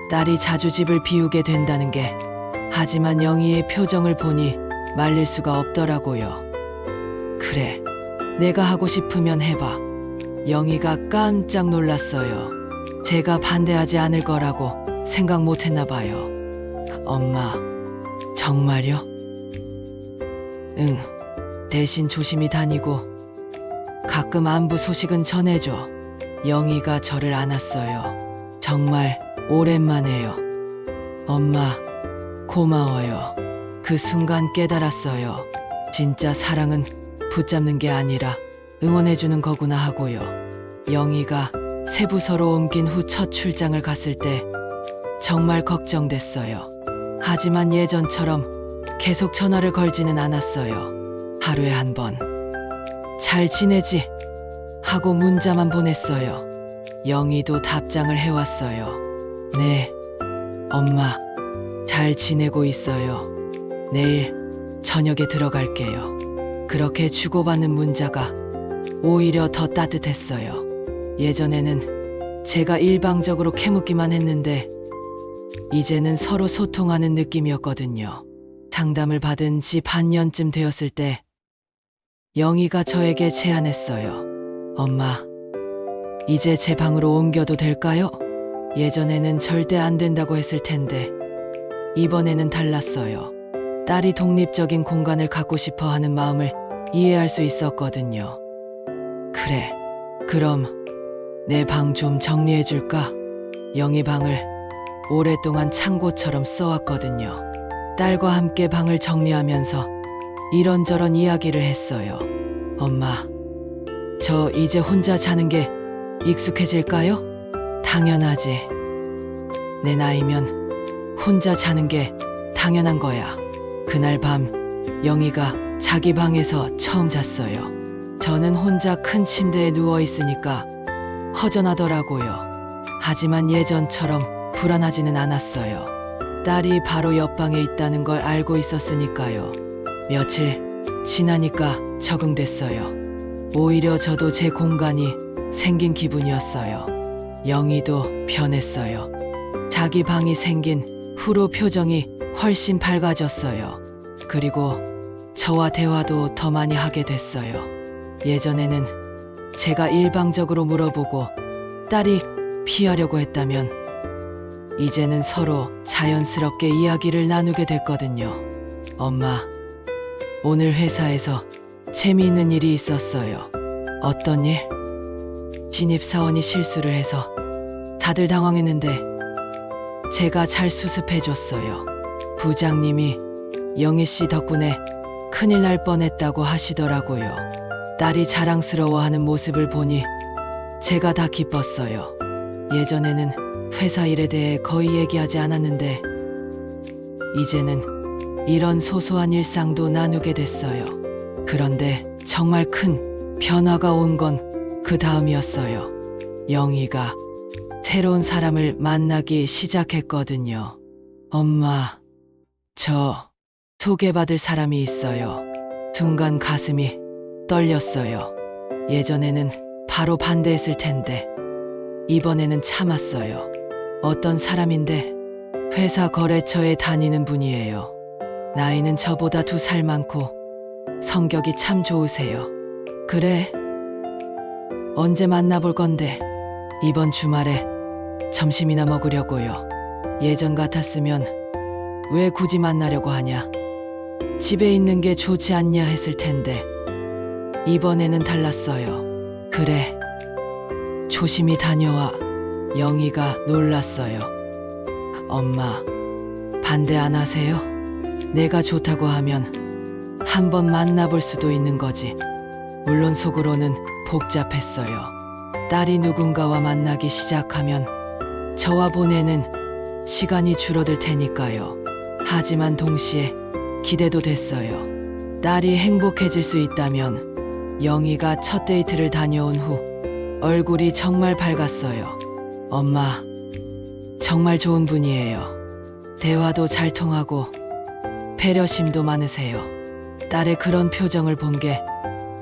딸이 자주 집을 비우게 된다는 게. 하지만 영희의 표정을 보니 말릴 수가 없더라고요. 그래, 내가 하고 싶으면 해봐. 영희가 깜짝 놀랐어요. 제가 반대하지 않을 거라고 생각 못 했나 봐요. 엄마, 정말요? 응, 대신 조심히 다니고 가끔 안부 소식은 전해줘. 영희가 저를 안았어요. 정말 오랜만에요. 엄마, 고마워요. 그 순간 깨달았어요. 진짜 사랑은 붙잡는 게 아니라 응원해주는 거구나 하고요. 영희가 새 부서로 옮긴 후 첫 출장을 갔을 때 정말 걱정됐어요. 하지만 예전처럼 계속 전화를 걸지는 않았어요. 하루에 한 번, 잘 지내지? 하고 문자만 보냈어요. 영희도 답장을 해왔어요. 네, 엄마, 잘 지내고 있어요. 내일 저녁에 들어갈게요. 그렇게 주고받는 문자가 오히려 더 따뜻했어요. 예전에는 제가 일방적으로 캐묻기만 했는데 이제는 서로 소통하는 느낌이었거든요. 상담을 받은 지 반년쯤 되었을 때 영희가 저에게 제안했어요. 엄마, 이제 제 방으로 옮겨도 될까요? 예전에는 절대 안 된다고 했을 텐데 이번에는 달랐어요. 딸이 독립적인 공간을 갖고 싶어 하는 마음을 이해할 수 있었거든요. 그래, 그럼 내 방 좀 정리해 줄까? 영희 방을 오랫동안 창고처럼 써왔거든요. 딸과 함께 방을 정리하면서 이런저런 이야기를 했어요. 엄마, 저 이제 혼자 자는 게 익숙해질까요? 당연하지. 내 나이면 혼자 자는 게 당연한 거야. 그날 밤 영희가 자기 방에서 처음 잤어요. 저는 혼자 큰 침대에 누워 있으니까 허전하더라고요. 하지만 예전처럼 불안하지는 않았어요. 딸이 바로 옆방에 있다는 걸 알고 있었으니까요. 며칠 지나니까 적응됐어요. 오히려 저도 제 공간이 생긴 기분이었어요. 영희도 변했어요. 자기 방이 생긴 후로 표정이 훨씬 밝아졌어요. 그리고 저와 대화도 더 많이 하게 됐어요. 예전에는 제가 일방적으로 물어보고 딸이 피하려고 했다면 이제는 서로 자연스럽게 이야기를 나누게 됐거든요. 엄마, 오늘 회사에서 재미있는 일이 있었어요. 어떤 일? 신입사원이 실수를 해서 다들 당황했는데 제가 잘 수습해줬어요. 부장님이 영희 씨 덕분에 큰일 날 뻔했다고 하시더라고요. 딸이 자랑스러워하는 모습을 보니 제가 다 기뻤어요. 예전에는 회사 일에 대해 거의 얘기하지 않았는데 이제는 이런 소소한 일상도 나누게 됐어요. 그런데 정말 큰 변화가 온 건 그 다음이었어요. 영희가 새로운 사람을 만나기 시작했거든요. 엄마, 저 소개받을 사람이 있어요. 순간 가슴이 떨렸어요. 예전에는 바로 반대했을 텐데 이번에는 참았어요. 어떤 사람인데 회사 거래처에 다니는 분이에요. 나이는 저보다 2살 많고 성격이 참 좋으세요. 그래, 언제 만나볼 건데? 이번 주말에 점심이나 먹으려고요. 예전 같았으면 왜 굳이 만나려고 하냐? 집에 있는 게 좋지 않냐 했을 텐데 이번에는 달랐어요. 그래, 조심히 다녀와. 영희가 놀랐어요. 엄마, 반대 안 하세요? 내가 좋다고 하면 한번 만나볼 수도 있는 거지. 물론 속으로는 복잡했어요. 딸이 누군가와 만나기 시작하면 저와 보내는 시간이 줄어들 테니까요. 하지만 동시에 기대도 됐어요. 딸이 행복해질 수 있다면. 영희가 첫 데이트를 다녀온 후 얼굴이 정말 밝았어요. 엄마, 정말 좋은 분이에요. 대화도 잘 통하고 배려심도 많으세요. 딸의 그런 표정을 본 게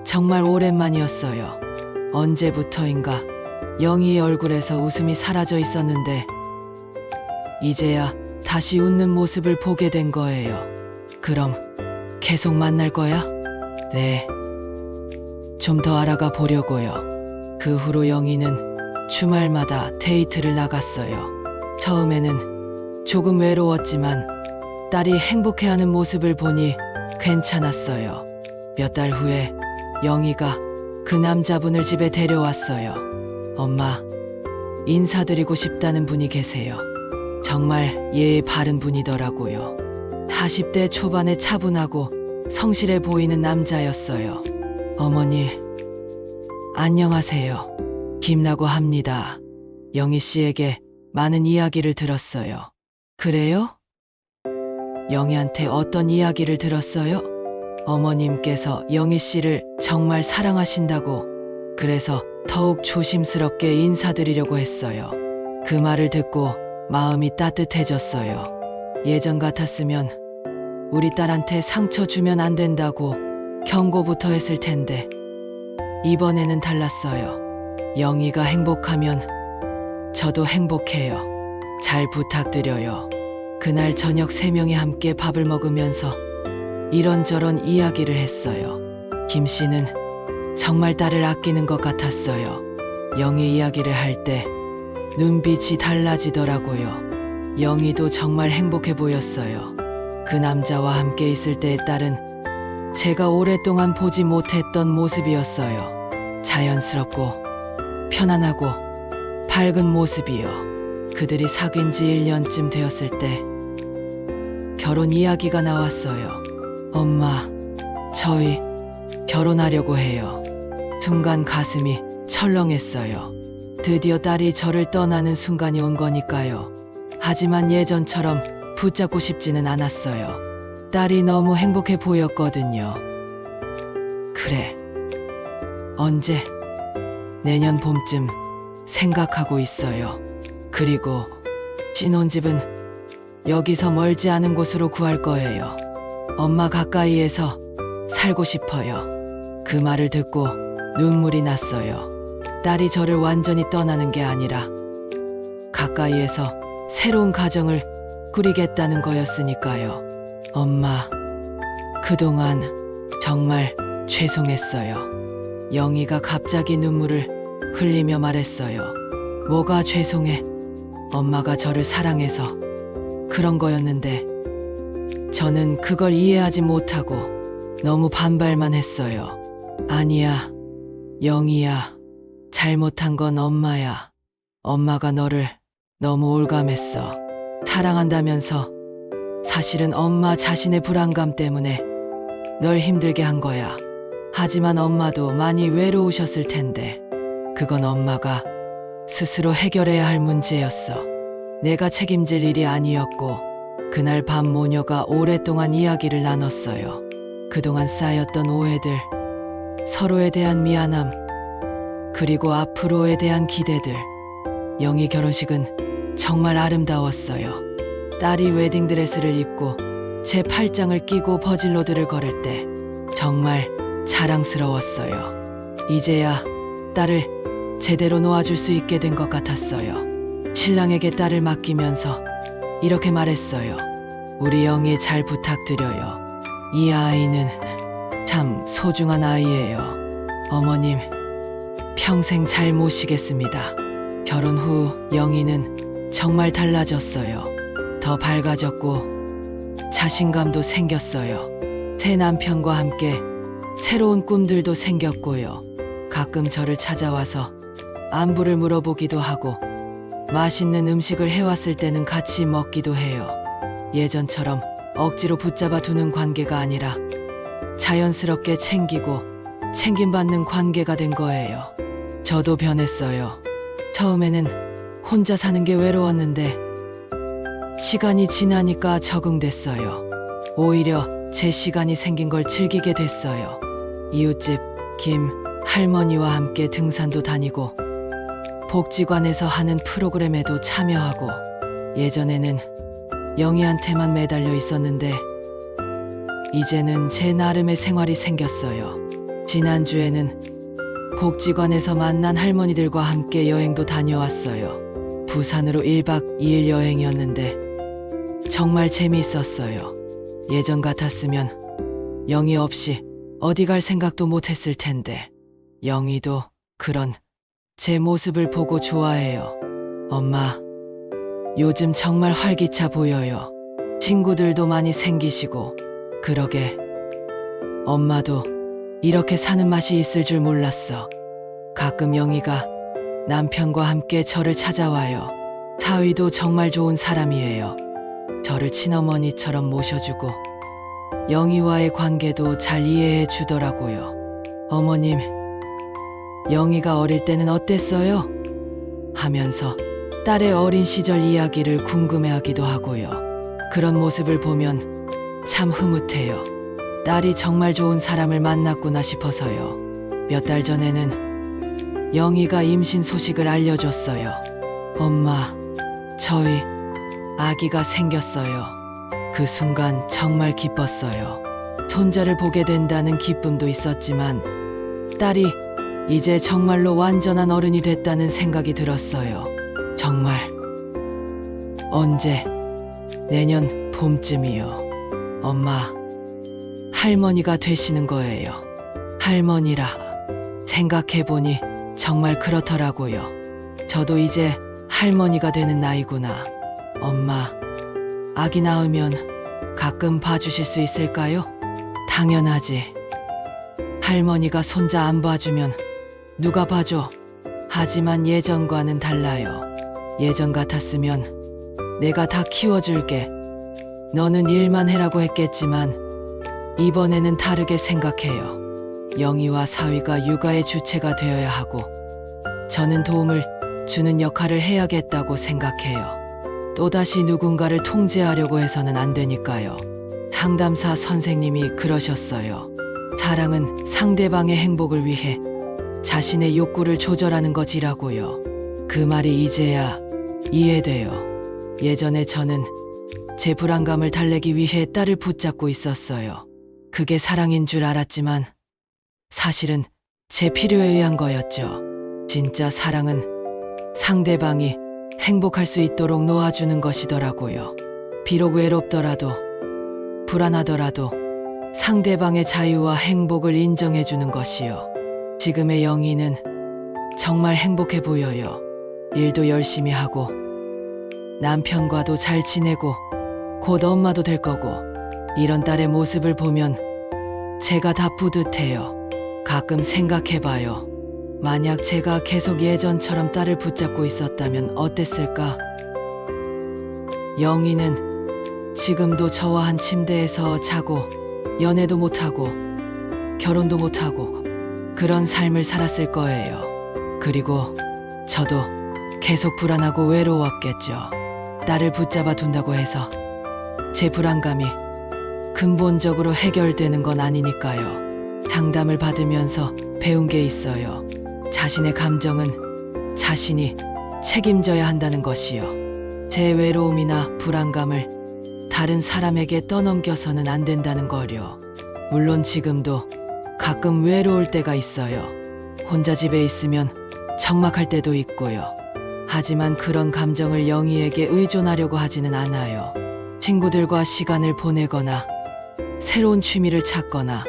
정말 오랜만이었어요. 언제부터인가 영희의 얼굴에서 웃음이 사라져 있었는데 이제야 다시 웃는 모습을 보게 된 거예요. 그럼 계속 만날 거야? 네. 좀 더 알아가 보려고요. 그 후로 영희는 주말마다 데이트를 나갔어요. 처음에는 조금 외로웠지만 딸이 행복해하는 모습을 보니 괜찮았어요. 몇 달 후에 영희가 그 남자분을 집에 데려왔어요. 엄마, 인사드리고 싶다는 분이 계세요. 정말 예의 바른 분이더라고요. 40대 초반에 차분하고 성실해 보이는 남자였어요. 어머니, 안녕하세요. 김라고 합니다. 영희 씨에게 많은 이야기를 들었어요. 그래요? 영희한테 어떤 이야기를 들었어요? 어머님께서 영희 씨를 정말 사랑하신다고, 그래서 더욱 조심스럽게 인사드리려고 했어요. 그 말을 듣고 마음이 따뜻해졌어요. 예전 같았으면 우리 딸한테 상처 주면 안 된다고 경고부터 했을 텐데 이번에는 달랐어요. 영희가 행복하면 저도 행복해요. 잘 부탁드려요. 그날 저녁 3명이 함께 밥을 먹으면서 이런저런 이야기를 했어요. 김 씨는 정말 딸을 아끼는 것 같았어요. 영희 이야기를 할 때 눈빛이 달라지더라고요. 영희도 정말 행복해 보였어요. 그 남자와 함께 있을 때의 딸은 제가 오랫동안 보지 못했던 모습이었어요. 자연스럽고 편안하고 밝은 모습이요. 그들이 사귄 지 1년쯤 되었을 때 결혼 이야기가 나왔어요. 엄마, 저희 결혼하려고 해요. 순간 가슴이 철렁했어요. 드디어 딸이 저를 떠나는 순간이 온 거니까요. 하지만 예전처럼 붙잡고 싶지는 않았어요. 딸이 너무 행복해 보였거든요. 그래. 언제? 내년 봄쯤 생각하고 있어요. 그리고 신혼집은 여기서 멀지 않은 곳으로 구할 거예요. 엄마 가까이에서 살고 싶어요. 그 말을 듣고 눈물이 났어요. 딸이 저를 완전히 떠나는 게 아니라 가까이에서 새로운 가정을 꾸리겠다는 거였으니까요. 엄마, 그동안 정말 죄송했어요. 영희가 갑자기 눈물을 흘리며 말했어요. 뭐가 죄송해? 엄마가 저를 사랑해서 그런 거였는데 저는 그걸 이해하지 못하고 너무 반발만 했어요. 아니야, 영희야. 잘못한 건 엄마야. 엄마가 너를 너무 올감했어. 사랑한다면서 사실은 엄마 자신의 불안감 때문에 널 힘들게 한 거야. 하지만 엄마도 많이 외로우셨을 텐데 그건 엄마가 스스로 해결해야 할 문제였어. 내가 책임질 일이 아니었고 그날 밤 모녀가 오랫동안 이야기를 나눴어요. 그동안 쌓였던 오해들, 서로에 대한 미안함, 그리고 앞으로에 대한 기대들. 영희 결혼식은 정말 아름다웠어요. 딸이 웨딩드레스를 입고 제 팔짱을 끼고 버질로드를 걸을 때 정말 자랑스러웠어요. 이제야 딸을 제대로 놓아줄 수 있게 된 것 같았어요. 신랑에게 딸을 맡기면서 이렇게 말했어요. 우리 영희 잘 부탁드려요. 이 아이는 참 소중한 아이예요. 어머님, 평생 잘 모시겠습니다. 결혼 후 영희는 정말 달라졌어요. 더 밝아졌고 자신감도 생겼어요. 새 남편과 함께 새로운 꿈들도 생겼고요. 가끔 저를 찾아와서 안부를 물어보기도 하고 맛있는 음식을 해왔을 때는 같이 먹기도 해요. 예전처럼 억지로 붙잡아 두는 관계가 아니라 자연스럽게 챙기고 챙김받는 관계가 된 거예요. 저도 변했어요. 처음에는 혼자 사는 게 외로웠는데 시간이 지나니까 적응됐어요. 오히려 제 시간이 생긴 걸 즐기게 됐어요. 이웃집 김 할머니와 함께 등산도 다니고 복지관에서 하는 프로그램에도 참여하고 예전에는 영희한테만 매달려 있었는데 이제는 제 나름의 생활이 생겼어요. 지난주에는 복지관에서 만난 할머니들과 함께 여행도 다녀왔어요. 부산으로 1박 2일 여행이었는데 정말 재미있었어요. 예전 같았으면 영희 없이 어디 갈 생각도 못했을 텐데 영희도 그런 제 모습을 보고 좋아해요. 엄마, 요즘 정말 활기차 보여요. 친구들도 많이 생기시고 그러게 엄마도 이렇게 사는 맛이 있을 줄 몰랐어. 가끔 영희가 남편과 함께 저를 찾아와요. 사위도 정말 좋은 사람이에요. 저를 친어머니처럼 모셔주고 영희와의 관계도 잘 이해해 주더라고요. 어머님, 영희가 어릴 때는 어땠어요? 하면서 딸의 어린 시절 이야기를 궁금해하기도 하고요. 그런 모습을 보면 참 흐뭇해요. 딸이 정말 좋은 사람을 만났구나 싶어서요. 몇 달 전에는 영희가 임신 소식을 알려줬어요. 엄마, 저희 아기가 생겼어요. 그 순간 정말 기뻤어요. 손자를 보게 된다는 기쁨도 있었지만 딸이 이제 정말로 완전한 어른이 됐다는 생각이 들었어요. 정말 언제? 내년 봄쯤이요. 엄마, 할머니가 되시는 거예요. 할머니라. 생각해보니 정말 그렇더라고요. 저도 이제 할머니가 되는 나이구나. 엄마, 아기 낳으면 가끔 봐주실 수 있을까요? 당연하지. 할머니가 손자 안 봐주면 누가 봐줘? 하지만 예전과는 달라요. 예전 같았으면 내가 다 키워줄게. 너는 일만 해라고 했겠지만 이번에는 다르게 생각해요. 영희와 사위가 육아의 주체가 되어야 하고 저는 도움을 주는 역할을 해야겠다고 생각해요. 또다시 누군가를 통제하려고 해서는 안 되니까요. 상담사 선생님이 그러셨어요. 사랑은 상대방의 행복을 위해 자신의 욕구를 조절하는 것이라고요. 그 말이 이제야 이해돼요. 예전에 저는 제 불안감을 달래기 위해 딸을 붙잡고 있었어요. 그게 사랑인 줄 알았지만 사실은 제 필요에 의한 거였죠. 진짜 사랑은 상대방이 행복할 수 있도록 놓아주는 것이더라고요. 비록 외롭더라도 불안하더라도 상대방의 자유와 행복을 인정해주는 것이요. 지금의 영희는 정말 행복해 보여요. 일도 열심히 하고 남편과도 잘 지내고 곧 엄마도 될 거고 이런 딸의 모습을 보면 제가 다 뿌듯해요. 가끔 생각해봐요. 만약 제가 계속 예전처럼 딸을 붙잡고 있었다면 어땠을까? 영희는 지금도 저와 한 침대에서 자고 연애도 못하고 결혼도 못하고 그런 삶을 살았을 거예요. 그리고 저도 계속 불안하고 외로웠겠죠. 딸을 붙잡아 둔다고 해서 제 불안감이 근본적으로 해결되는 건 아니니까요. 상담을 받으면서 배운 게 있어요. 자신의 감정은 자신이 책임져야 한다는 것이요. 제 외로움이나 불안감을 다른 사람에게 떠넘겨서는 안 된다는 거요. 물론 지금도 가끔 외로울 때가 있어요. 혼자 집에 있으면 적막할 때도 있고요. 하지만 그런 감정을 영희에게 의존하려고 하지는 않아요. 친구들과 시간을 보내거나 새로운 취미를 찾거나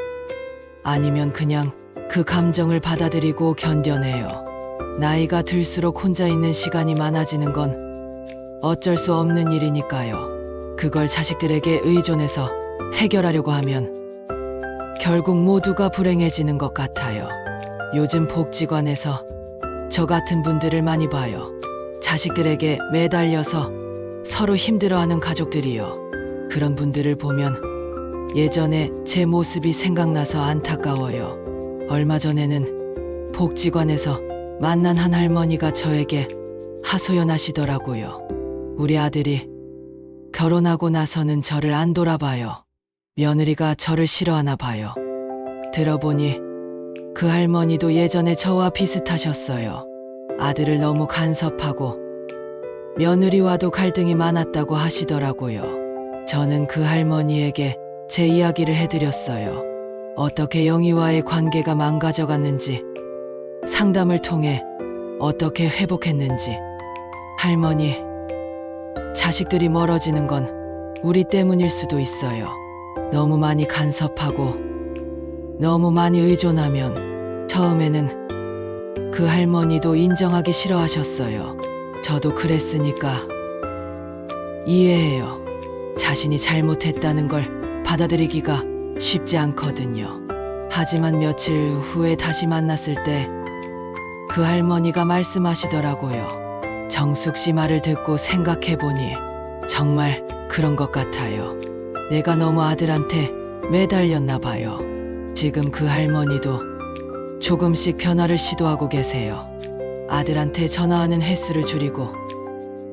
아니면 그냥 그 감정을 받아들이고 견뎌내요. 나이가 들수록 혼자 있는 시간이 많아지는 건 어쩔 수 없는 일이니까요. 그걸 자식들에게 의존해서 해결하려고 하면 결국 모두가 불행해지는 것 같아요. 요즘 복지관에서 저 같은 분들을 많이 봐요. 자식들에게 매달려서 서로 힘들어하는 가족들이요. 그런 분들을 보면 예전에 제 모습이 생각나서 안타까워요. 얼마 전에는 복지관에서 만난 한 할머니가 저에게 하소연하시더라고요. 우리 아들이 결혼하고 나서는 저를 안 돌아봐요. 며느리가 저를 싫어하나 봐요. 들어보니 그 할머니도 예전에 저와 비슷하셨어요. 아들을 너무 간섭하고 며느리와도 갈등이 많았다고 하시더라고요. 저는 그 할머니에게 제 이야기를 해드렸어요. 어떻게 영희와의 관계가 망가져갔는지, 상담을 통해 어떻게 회복했는지. 할머니, 자식들이 멀어지는 건 우리 때문일 수도 있어요. 너무 많이 간섭하고 너무 많이 의존하면 처음에는 그 할머니도 인정하기 싫어하셨어요. 저도 그랬으니까 이해해요. 자신이 잘못했다는 걸 받아들이기가 쉽지 않거든요. 하지만 며칠 후에 다시 만났을 때 그 할머니가 말씀하시더라고요. 정숙 씨 말을 듣고 생각해보니 정말 그런 것 같아요. 내가 너무 아들한테 매달렸나 봐요. 지금 그 할머니도 조금씩 변화를 시도하고 계세요. 아들한테 전화하는 횟수를 줄이고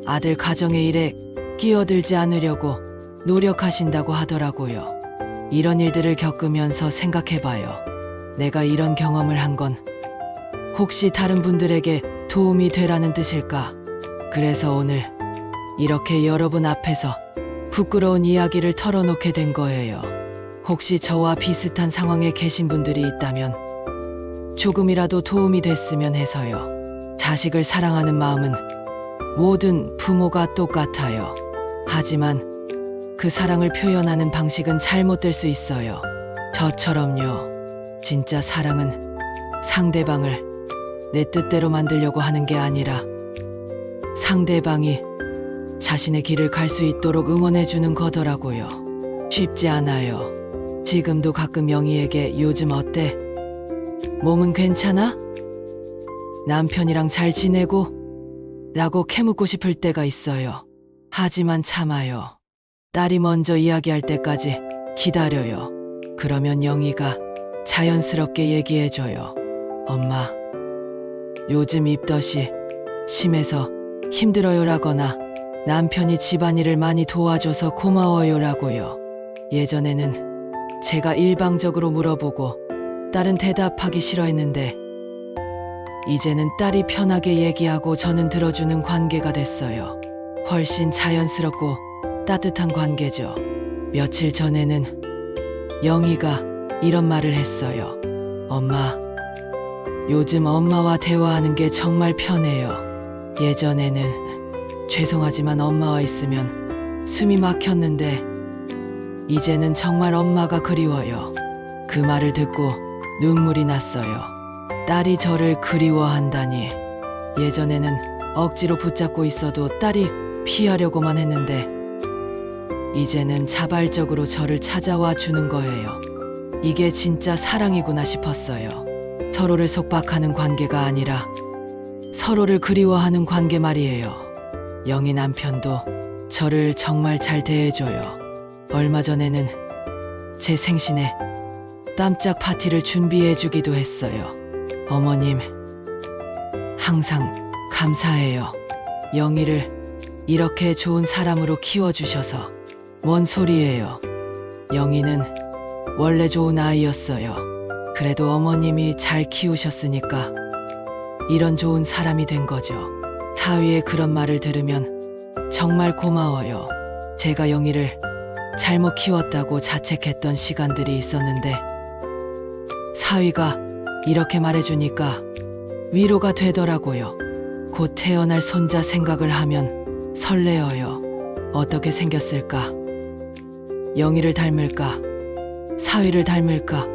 아들 가정의 일에 끼어들지 않으려고 노력하신다고 하더라고요. 이런 일들을 겪으면서 생각해봐요. 내가 이런 경험을 한 건 혹시 다른 분들에게 도움이 되라는 뜻일까? 그래서 오늘 이렇게 여러분 앞에서 부끄러운 이야기를 털어놓게 된 거예요. 혹시 저와 비슷한 상황에 계신 분들이 있다면 조금이라도 도움이 됐으면 해서요. 자식을 사랑하는 마음은 모든 부모가 똑같아요. 하지만 그 사랑을 표현하는 방식은 잘못될 수 있어요. 저처럼요. 진짜 사랑은 상대방을 내 뜻대로 만들려고 하는 게 아니라 상대방이 자신의 길을 갈 수 있도록 응원해주는 거더라고요. 쉽지 않아요. 지금도 가끔 영희에게 요즘 어때? 몸은 괜찮아? 남편이랑 잘 지내고? 라고 캐묻고 싶을 때가 있어요. 하지만 참아요. 딸이 먼저 이야기할 때까지 기다려요. 그러면 영희가 자연스럽게 얘기해줘요. 엄마, 요즘 입덧이 심해서 힘들어요라거나 남편이 집안일을 많이 도와줘서 고마워요라고요. 예전에는 제가 일방적으로 물어보고 딸은 대답하기 싫어했는데 이제는 딸이 편하게 얘기하고 저는 들어주는 관계가 됐어요. 훨씬 자연스럽고 따뜻한 관계죠. 며칠 전에는 영희가 이런 말을 했어요. 엄마, 요즘 엄마와 대화하는 게 정말 편해요. 예전에는 죄송하지만 엄마와 있으면 숨이 막혔는데 이제는 정말 엄마가 그리워요. 그 말을 듣고 눈물이 났어요. 딸이 저를 그리워한다니. 예전에는 억지로 붙잡고 있어도 딸이 피하려고만 했는데 이제는 자발적으로 저를 찾아와 주는 거예요. 이게 진짜 사랑이구나 싶었어요. 서로를 속박하는 관계가 아니라 서로를 그리워하는 관계 말이에요. 영희 남편도 저를 정말 잘 대해줘요. 얼마 전에는 제 생신에 깜짝 파티를 준비해주기도 했어요. 어머님, 항상 감사해요. 영희를 이렇게 좋은 사람으로 키워주셔서. 뭔 소리예요. 영희는 원래 좋은 아이였어요. 그래도 어머님이 잘 키우셨으니까 이런 좋은 사람이 된 거죠. 사위의 그런 말을 들으면 정말 고마워요. 제가 영희를 잘못 키웠다고 자책했던 시간들이 있었는데 사위가 이렇게 말해주니까 위로가 되더라고요. 곧 태어날 손자 생각을 하면 설레어요. 어떻게 생겼을까? 영희를 닮을까? 사위를 닮을까?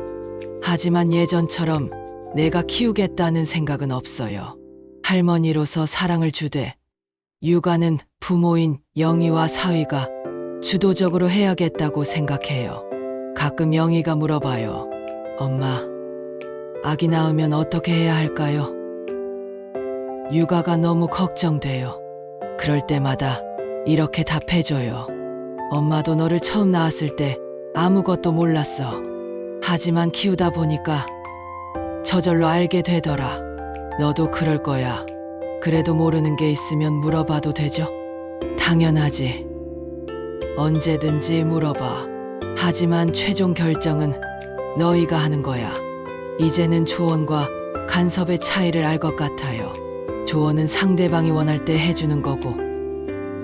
하지만 예전처럼 내가 키우겠다는 생각은 없어요. 할머니로서 사랑을 주되 육아는 부모인 영희와 사위가 주도적으로 해야겠다고 생각해요. 가끔 영희가 물어봐요. 엄마, 아기 낳으면 어떻게 해야 할까요? 육아가 너무 걱정돼요. 그럴 때마다 이렇게 답해줘요. 엄마도 너를 처음 낳았을 때 아무것도 몰랐어. 하지만 키우다 보니까 저절로 알게 되더라. 너도 그럴 거야. 그래도 모르는 게 있으면 물어봐도 되죠? 당연하지. 언제든지 물어봐. 하지만 최종 결정은 너희가 하는 거야. 이제는 조언과 간섭의 차이를 알 것 같아요. 조언은 상대방이 원할 때 해주는 거고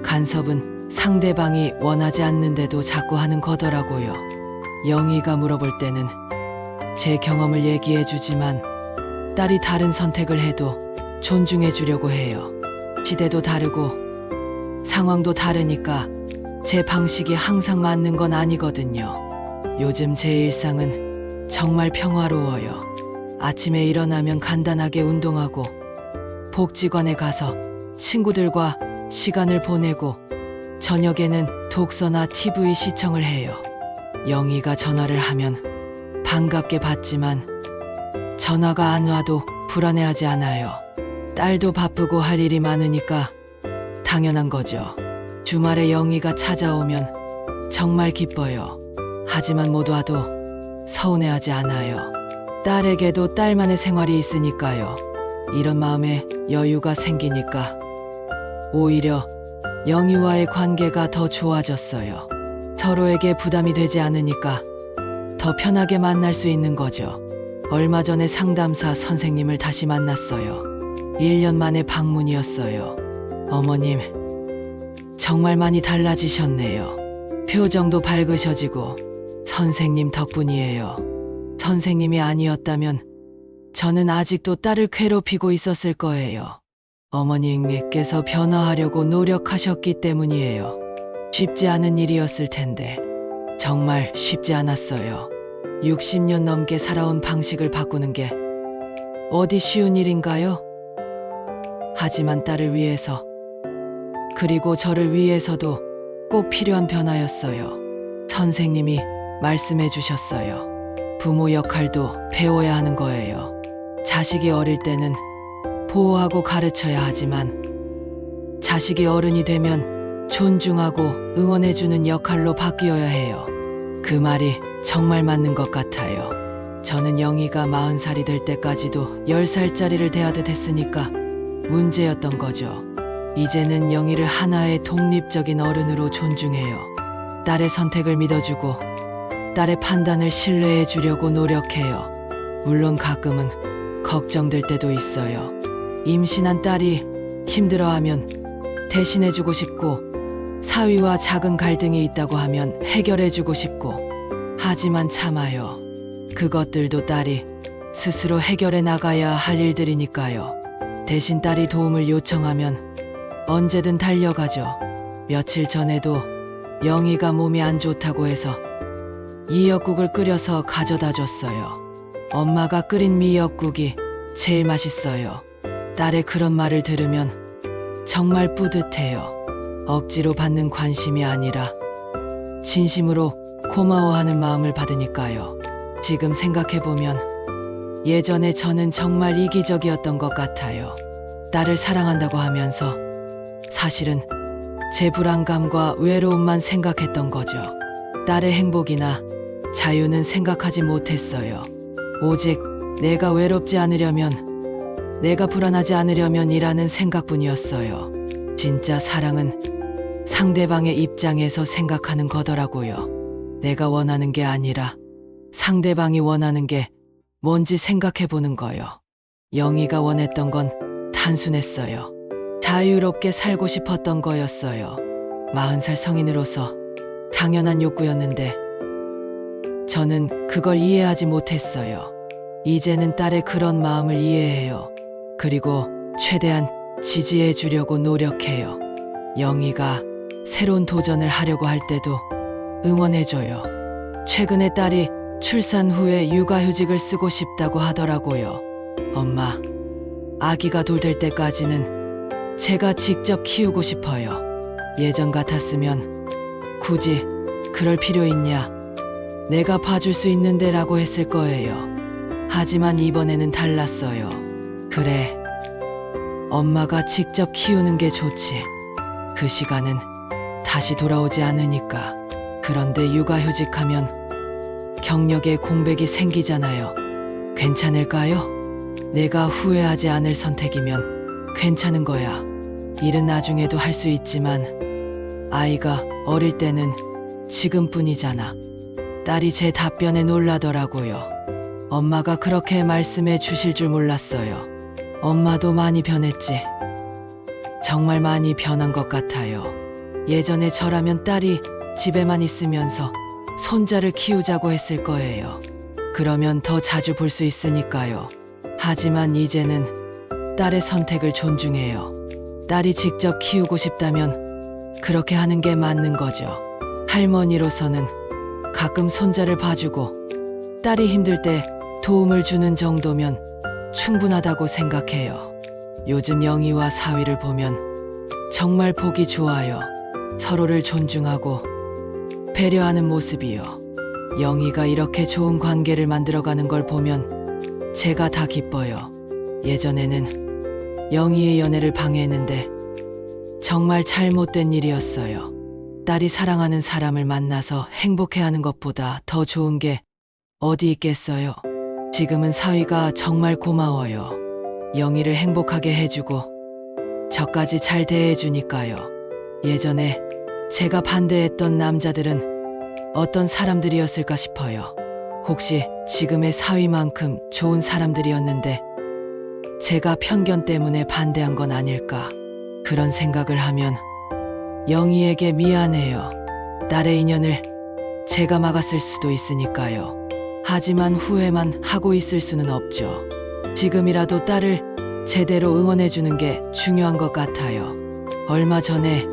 간섭은 상대방이 원하지 않는데도 자꾸 하는 거더라고요. 영희가 물어볼 때는 제 경험을 얘기해 주지만 딸이 다른 선택을 해도 존중해 주려고 해요. 시대도 다르고 상황도 다르니까 제 방식이 항상 맞는 건 아니거든요. 요즘 제 일상은 정말 평화로워요. 아침에 일어나면 간단하게 운동하고 복지관에 가서 친구들과 시간을 보내고 저녁에는 독서나 TV 시청을 해요. 영희가 전화를 하면 반갑게 받지만 전화가 안 와도 불안해하지 않아요. 딸도 바쁘고 할 일이 많으니까 당연한 거죠. 주말에 영희가 찾아오면 정말 기뻐요. 하지만 못 와도 서운해하지 않아요. 딸에게도 딸만의 생활이 있으니까요. 이런 마음에 여유가 생기니까 오히려 영희와의 관계가 더 좋아졌어요. 서로에게 부담이 되지 않으니까 더 편하게 만날 수 있는 거죠. 얼마 전에 상담사 선생님을 다시 만났어요. 1년 만에 방문이었어요. 어머님, 정말 많이 달라지셨네요. 표정도 밝으셔지고 선생님 덕분이에요. 선생님이 아니었다면 저는 아직도 딸을 괴롭히고 있었을 거예요. 어머니께서 변화하려고 노력하셨기 때문이에요. 쉽지 않은 일이었을 텐데 정말 쉽지 않았어요. 60년 넘게 살아온 방식을 바꾸는 게 어디 쉬운 일인가요? 하지만 딸을 위해서 그리고 저를 위해서도 꼭 필요한 변화였어요. 선생님이 말씀해 주셨어요. 부모 역할도 배워야 하는 거예요. 자식이 어릴 때는 보호하고 가르쳐야 하지만 자식이 어른이 되면 존중하고 응원해주는 역할로 바뀌어야 해요. 그 말이 정말 맞는 것 같아요. 저는 영희가 40살이 될 때까지도 10살짜리를 대하듯 했으니까 문제였던 거죠. 이제는 영희를 하나의 독립적인 어른으로 존중해요. 딸의 선택을 믿어주고 딸의 판단을 신뢰해 주려고 노력해요. 물론 가끔은 걱정될 때도 있어요. 임신한 딸이 힘들어하면 대신해주고 싶고 사위와 작은 갈등이 있다고 하면 해결해주고 싶고 하지만 참아요. 그것들도 딸이 스스로 해결해 나가야 할 일들이니까요. 대신 딸이 도움을 요청하면 언제든 달려가죠. 며칠 전에도 영희가 몸이 안 좋다고 해서 미역국을 끓여서 가져다 줬어요. 엄마가 끓인 미역국이 제일 맛있어요. 딸의 그런 말을 들으면 정말 뿌듯해요. 억지로 받는 관심이 아니라 진심으로 고마워하는 마음을 받으니까요. 지금 생각해보면 예전에 저는 정말 이기적이었던 것 같아요. 딸을 사랑한다고 하면서 사실은 제 불안감과 외로움만 생각했던 거죠. 딸의 행복이나 자유는 생각하지 못했어요. 오직 내가 외롭지 않으려면, 내가 불안하지 않으려면이라는 생각뿐이었어요. 진짜 사랑은 상대방의 입장에서 생각하는 거더라고요. 내가 원하는 게 아니라 상대방이 원하는 게 뭔지 생각해 보는 거요. 영희가 원했던 건 단순했어요. 자유롭게 살고 싶었던 거였어요. 40살 성인으로서 당연한 욕구였는데 저는 그걸 이해하지 못했어요. 이제는 딸의 그런 마음을 이해해요. 그리고 최대한 지지해 주려고 노력해요. 영희가 새로운 도전을 하려고 할 때도 응원해줘요. 최근에 딸이 출산 후에 육아휴직을 쓰고 싶다고 하더라고요. 엄마, 아기가 돌 될 때까지는 제가 직접 키우고 싶어요. 예전 같았으면 굳이 그럴 필요 있냐? 내가 봐줄 수 있는데 라고 했을 거예요. 하지만 이번에는 달랐어요. 그래, 엄마가 직접 키우는 게 좋지. 그 시간은 다시 돌아오지 않으니까. 그런데 육아휴직하면 경력에 공백이 생기잖아요. 괜찮을까요? 내가 후회하지 않을 선택이면 괜찮은 거야. 일은 나중에도 할 수 있지만 아이가 어릴 때는 지금뿐이잖아. 딸이 제 답변에 놀라더라고요. 엄마가 그렇게 말씀해 주실 줄 몰랐어요. 엄마도 많이 변했지. 정말 많이 변한 것 같아요. 예전에 저라면 딸이 집에만 있으면서 손자를 키우자고 했을 거예요. 그러면 더 자주 볼 수 있으니까요. 하지만 이제는 딸의 선택을 존중해요. 딸이 직접 키우고 싶다면 그렇게 하는 게 맞는 거죠. 할머니로서는 가끔 손자를 봐주고 딸이 힘들 때 도움을 주는 정도면 충분하다고 생각해요. 요즘 영희와 사위를 보면 정말 보기 좋아요. 서로를 존중하고 배려하는 모습이요. 영희가 이렇게 좋은 관계를 만들어가는 걸 보면 제가 다 기뻐요. 예전에는 영희의 연애를 방해했는데 정말 잘못된 일이었어요. 딸이 사랑하는 사람을 만나서 행복해하는 것보다 더 좋은 게 어디 있겠어요. 지금은 사위가 정말 고마워요. 영희를 행복하게 해주고 저까지 잘 대해주니까요. 예전에 제가 반대했던 남자들은 어떤 사람들이었을까 싶어요. 혹시 지금의 사위만큼 좋은 사람들이었는데 제가 편견 때문에 반대한 건 아닐까. 그런 생각을 하면 영희에게 미안해요. 딸의 인연을 제가 막았을 수도 있으니까요. 하지만 후회만 하고 있을 수는 없죠. 지금이라도 딸을 제대로 응원해주는 게 중요한 것 같아요. 얼마 전에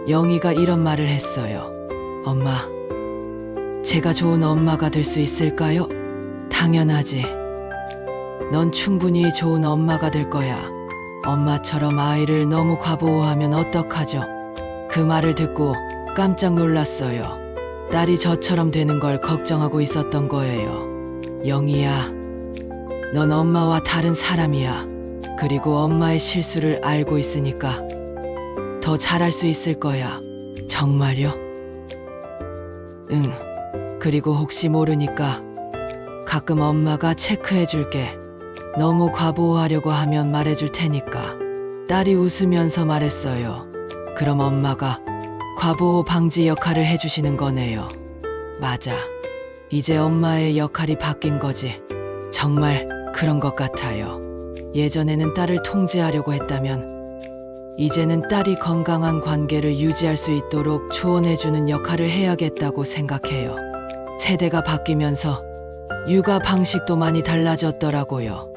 영희가 이런 말을 했어요. 엄마, 제가 좋은 엄마가 될 수 있을까요? 당연하지. 넌 충분히 좋은 엄마가 될 거야. 엄마처럼 아이를 너무 과보호하면 어떡하죠? 그 말을 듣고 깜짝 놀랐어요. 딸이 저처럼 되는 걸 걱정하고 있었던 거예요. 영희야, 넌 엄마와 다른 사람이야. 그리고 엄마의 실수를 알고 있으니까 더 잘할 수 있을 거야. 정말요? 응. 그리고 혹시 모르니까 가끔 엄마가 체크해 줄게. 너무 과보호하려고 하면 말해줄 테니까. 딸이 웃으면서 말했어요. 그럼 엄마가 과보호 방지 역할을 해주시는 거네요. 맞아. 이제 엄마의 역할이 바뀐 거지. 정말 그런 것 같아요. 예전에는 딸을 통제하려고 했다면 이제는 딸이 건강한 관계를 유지할 수 있도록 조언해주는 역할을 해야겠다고 생각해요. 세대가 바뀌면서 육아 방식도 많이 달라졌더라고요.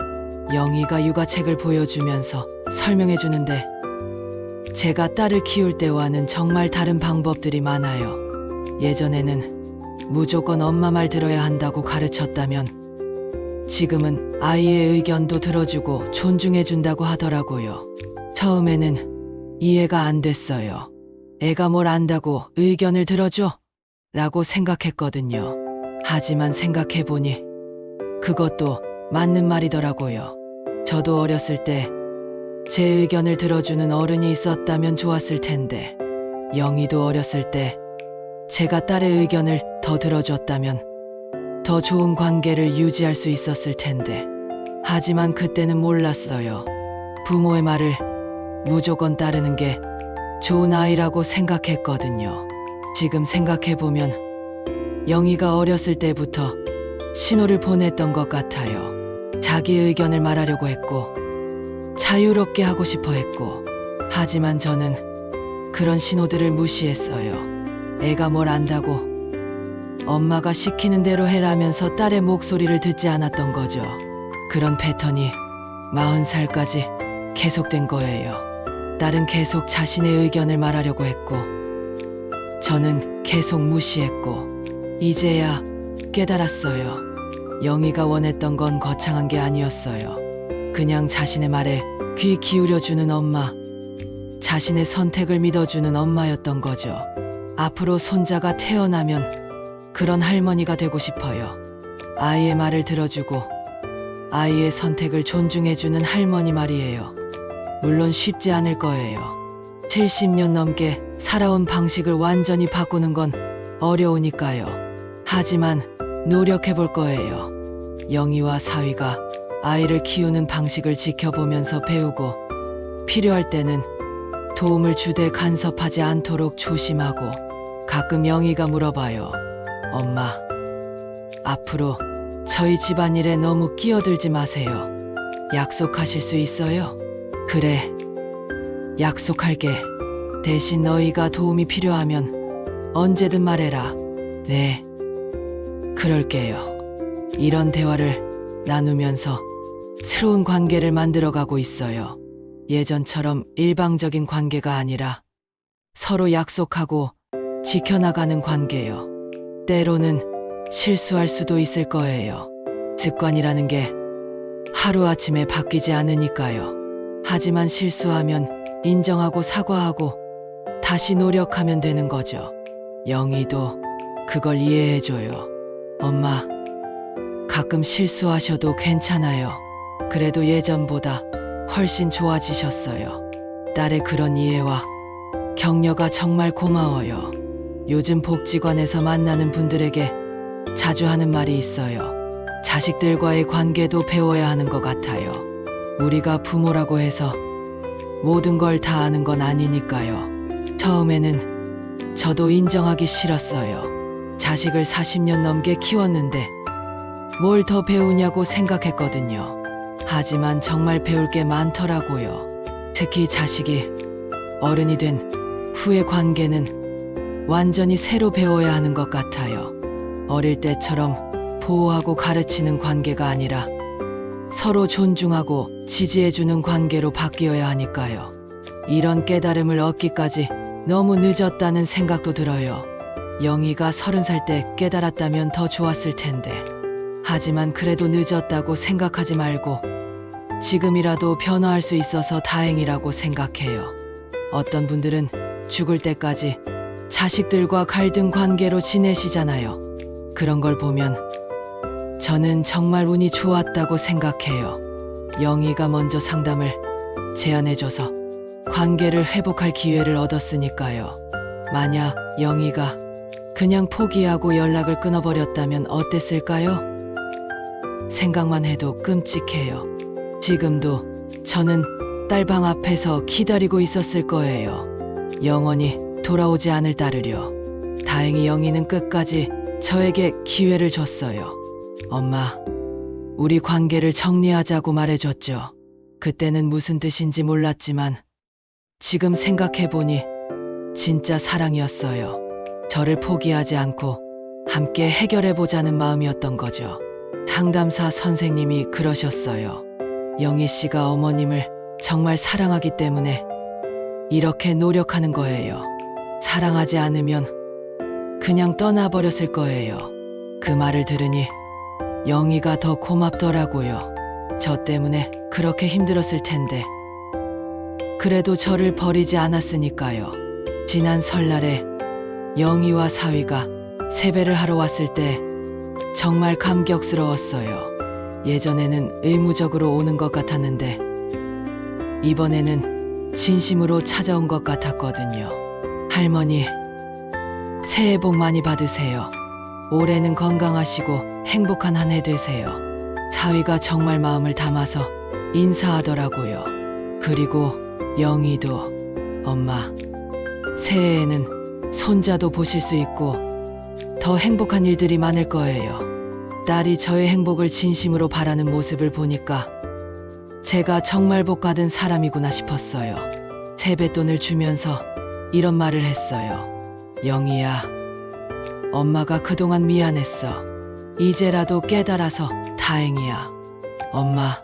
영희가 육아책을 보여주면서 설명해주는데 제가 딸을 키울 때와는 정말 다른 방법들이 많아요. 예전에는 무조건 엄마 말 들어야 한다고 가르쳤다면 지금은 아이의 의견도 들어주고 존중해준다고 하더라고요. 처음에는 이해가 안 됐어요. 애가 뭘 안다고 의견을 들어줘? 라고 생각했거든요. 하지만 생각해보니 그것도 맞는 말이더라고요. 저도 어렸을 때 제 의견을 들어주는 어른이 있었다면 좋았을 텐데, 영희도 어렸을 때 제가 딸의 의견을 더 들어줬다면 더 좋은 관계를 유지할 수 있었을 텐데, 하지만 그때는 몰랐어요. 부모의 말을 무조건 따르는 게 좋은 아이라고 생각했거든요. 지금 생각해보면 영희가 어렸을 때부터 신호를 보냈던 것 같아요. 자기 의견을 말하려고 했고 자유롭게 하고 싶어 했고, 하지만 저는 그런 신호들을 무시했어요. 애가 뭘 안다고 엄마가 시키는 대로 해라면서 딸의 목소리를 듣지 않았던 거죠. 그런 패턴이 40살까지 계속된 거예요. 딸은 계속 자신의 의견을 말하려고 했고 저는 계속 무시했고, 이제야 깨달았어요. 영희가 원했던 건 거창한 게 아니었어요. 그냥 자신의 말에 귀 기울여주는 엄마, 자신의 선택을 믿어주는 엄마였던 거죠. 앞으로 손자가 태어나면 그런 할머니가 되고 싶어요. 아이의 말을 들어주고 아이의 선택을 존중해주는 할머니 말이에요. 물론 쉽지 않을 거예요. 70년 넘게 살아온 방식을 완전히 바꾸는 건 어려우니까요. 하지만 노력해볼 거예요. 영희와 사위가 아이를 키우는 방식을 지켜보면서 배우고, 필요할 때는 도움을 주되 간섭하지 않도록 조심하고, 가끔 영희가 물어봐요. 엄마, 앞으로 저희 집안일에 너무 끼어들지 마세요. 약속하실 수 있어요? 그래, 약속할게. 대신 너희가 도움이 필요하면 언제든 말해라. 네, 그럴게요. 이런 대화를 나누면서 새로운 관계를 만들어가고 있어요. 예전처럼 일방적인 관계가 아니라 서로 약속하고 지켜나가는 관계요. 때로는 실수할 수도 있을 거예요. 습관이라는 게 하루아침에 바뀌지 않으니까요. 하지만 실수하면 인정하고 사과하고 다시 노력하면 되는 거죠. 영희도 그걸 이해해줘요. 엄마, 가끔 실수하셔도 괜찮아요. 그래도 예전보다 훨씬 좋아지셨어요. 딸의 그런 이해와 격려가 정말 고마워요. 요즘 복지관에서 만나는 분들에게 자주 하는 말이 있어요. 자식들과의 관계도 배워야 하는 것 같아요. 우리가 부모라고 해서 모든 걸 다 아는 건 아니니까요. 처음에는 저도 인정하기 싫었어요. 자식을 40년 넘게 키웠는데 뭘 더 배우냐고 생각했거든요. 하지만 정말 배울 게 많더라고요. 특히 자식이 어른이 된 후의 관계는 완전히 새로 배워야 하는 것 같아요. 어릴 때처럼 보호하고 가르치는 관계가 아니라 서로 존중하고 지지해주는 관계로 바뀌어야 하니까요. 이런 깨달음을 얻기까지 너무 늦었다는 생각도 들어요. 영희가 30살 때 깨달았다면 더 좋았을 텐데. 하지만 그래도 늦었다고 생각하지 말고 지금이라도 변화할 수 있어서 다행이라고 생각해요. 어떤 분들은 죽을 때까지 자식들과 갈등 관계로 지내시잖아요. 그런 걸 보면 저는 정말 운이 좋았다고 생각해요. 영희가 먼저 상담을 제안해줘서 관계를 회복할 기회를 얻었으니까요. 만약 영희가 그냥 포기하고 연락을 끊어버렸다면 어땠을까요? 생각만 해도 끔찍해요. 지금도 저는 딸방 앞에서 기다리고 있었을 거예요. 영원히 돌아오지 않을 따르려. 다행히 영희는 끝까지 저에게 기회를 줬어요. 엄마, 우리 관계를 정리하자고 말해줬죠. 그때는 무슨 뜻인지 몰랐지만 지금 생각해보니 진짜 사랑이었어요. 저를 포기하지 않고 함께 해결해보자는 마음이었던 거죠. 상담사 선생님이 그러셨어요. 영희 씨가 어머님을 정말 사랑하기 때문에 이렇게 노력하는 거예요. 사랑하지 않으면 그냥 떠나버렸을 거예요. 그 말을 들으니 영희가 더 고맙더라고요. 저 때문에 그렇게 힘들었을 텐데. 그래도 저를 버리지 않았으니까요. 지난 설날에 영희와 사위가 세배를 하러 왔을 때 정말 감격스러웠어요. 예전에는 의무적으로 오는 것 같았는데 이번에는 진심으로 찾아온 것 같았거든요. 할머니, 새해 복 많이 받으세요. 올해는 건강하시고 행복한 한 해 되세요. 사위가 정말 마음을 담아서 인사하더라고요. 그리고 영희도, 엄마, 새해에는 손자도 보실 수 있고 더 행복한 일들이 많을 거예요. 딸이 저의 행복을 진심으로 바라는 모습을 보니까 제가 정말 복 받은 사람이구나 싶었어요. 세뱃돈을 주면서 이런 말을 했어요. 영희야, 엄마가 그동안 미안했어. 이제라도 깨달아서 다행이야. 엄마,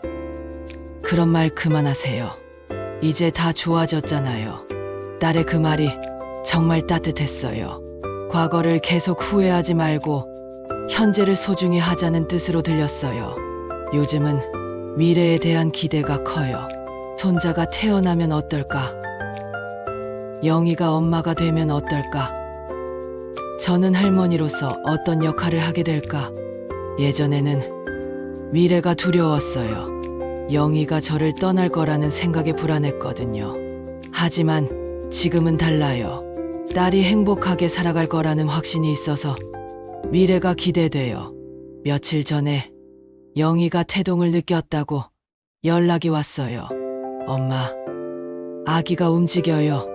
그런 말 그만하세요. 이제 다 좋아졌잖아요. 딸의 그 말이 정말 따뜻했어요. 과거를 계속 후회하지 말고 현재를 소중히 하자는 뜻으로 들렸어요. 요즘은 미래에 대한 기대가 커요. 손자가 태어나면 어떨까? 영희가 엄마가 되면 어떨까? 저는 할머니로서 어떤 역할을 하게 될까? 예전에는 미래가 두려웠어요. 영희가 저를 떠날 거라는 생각에 불안했거든요. 하지만 지금은 달라요. 딸이 행복하게 살아갈 거라는 확신이 있어서 미래가 기대돼요. 며칠 전에 영희가 태동을 느꼈다고 연락이 왔어요. 엄마, 아기가 움직여요.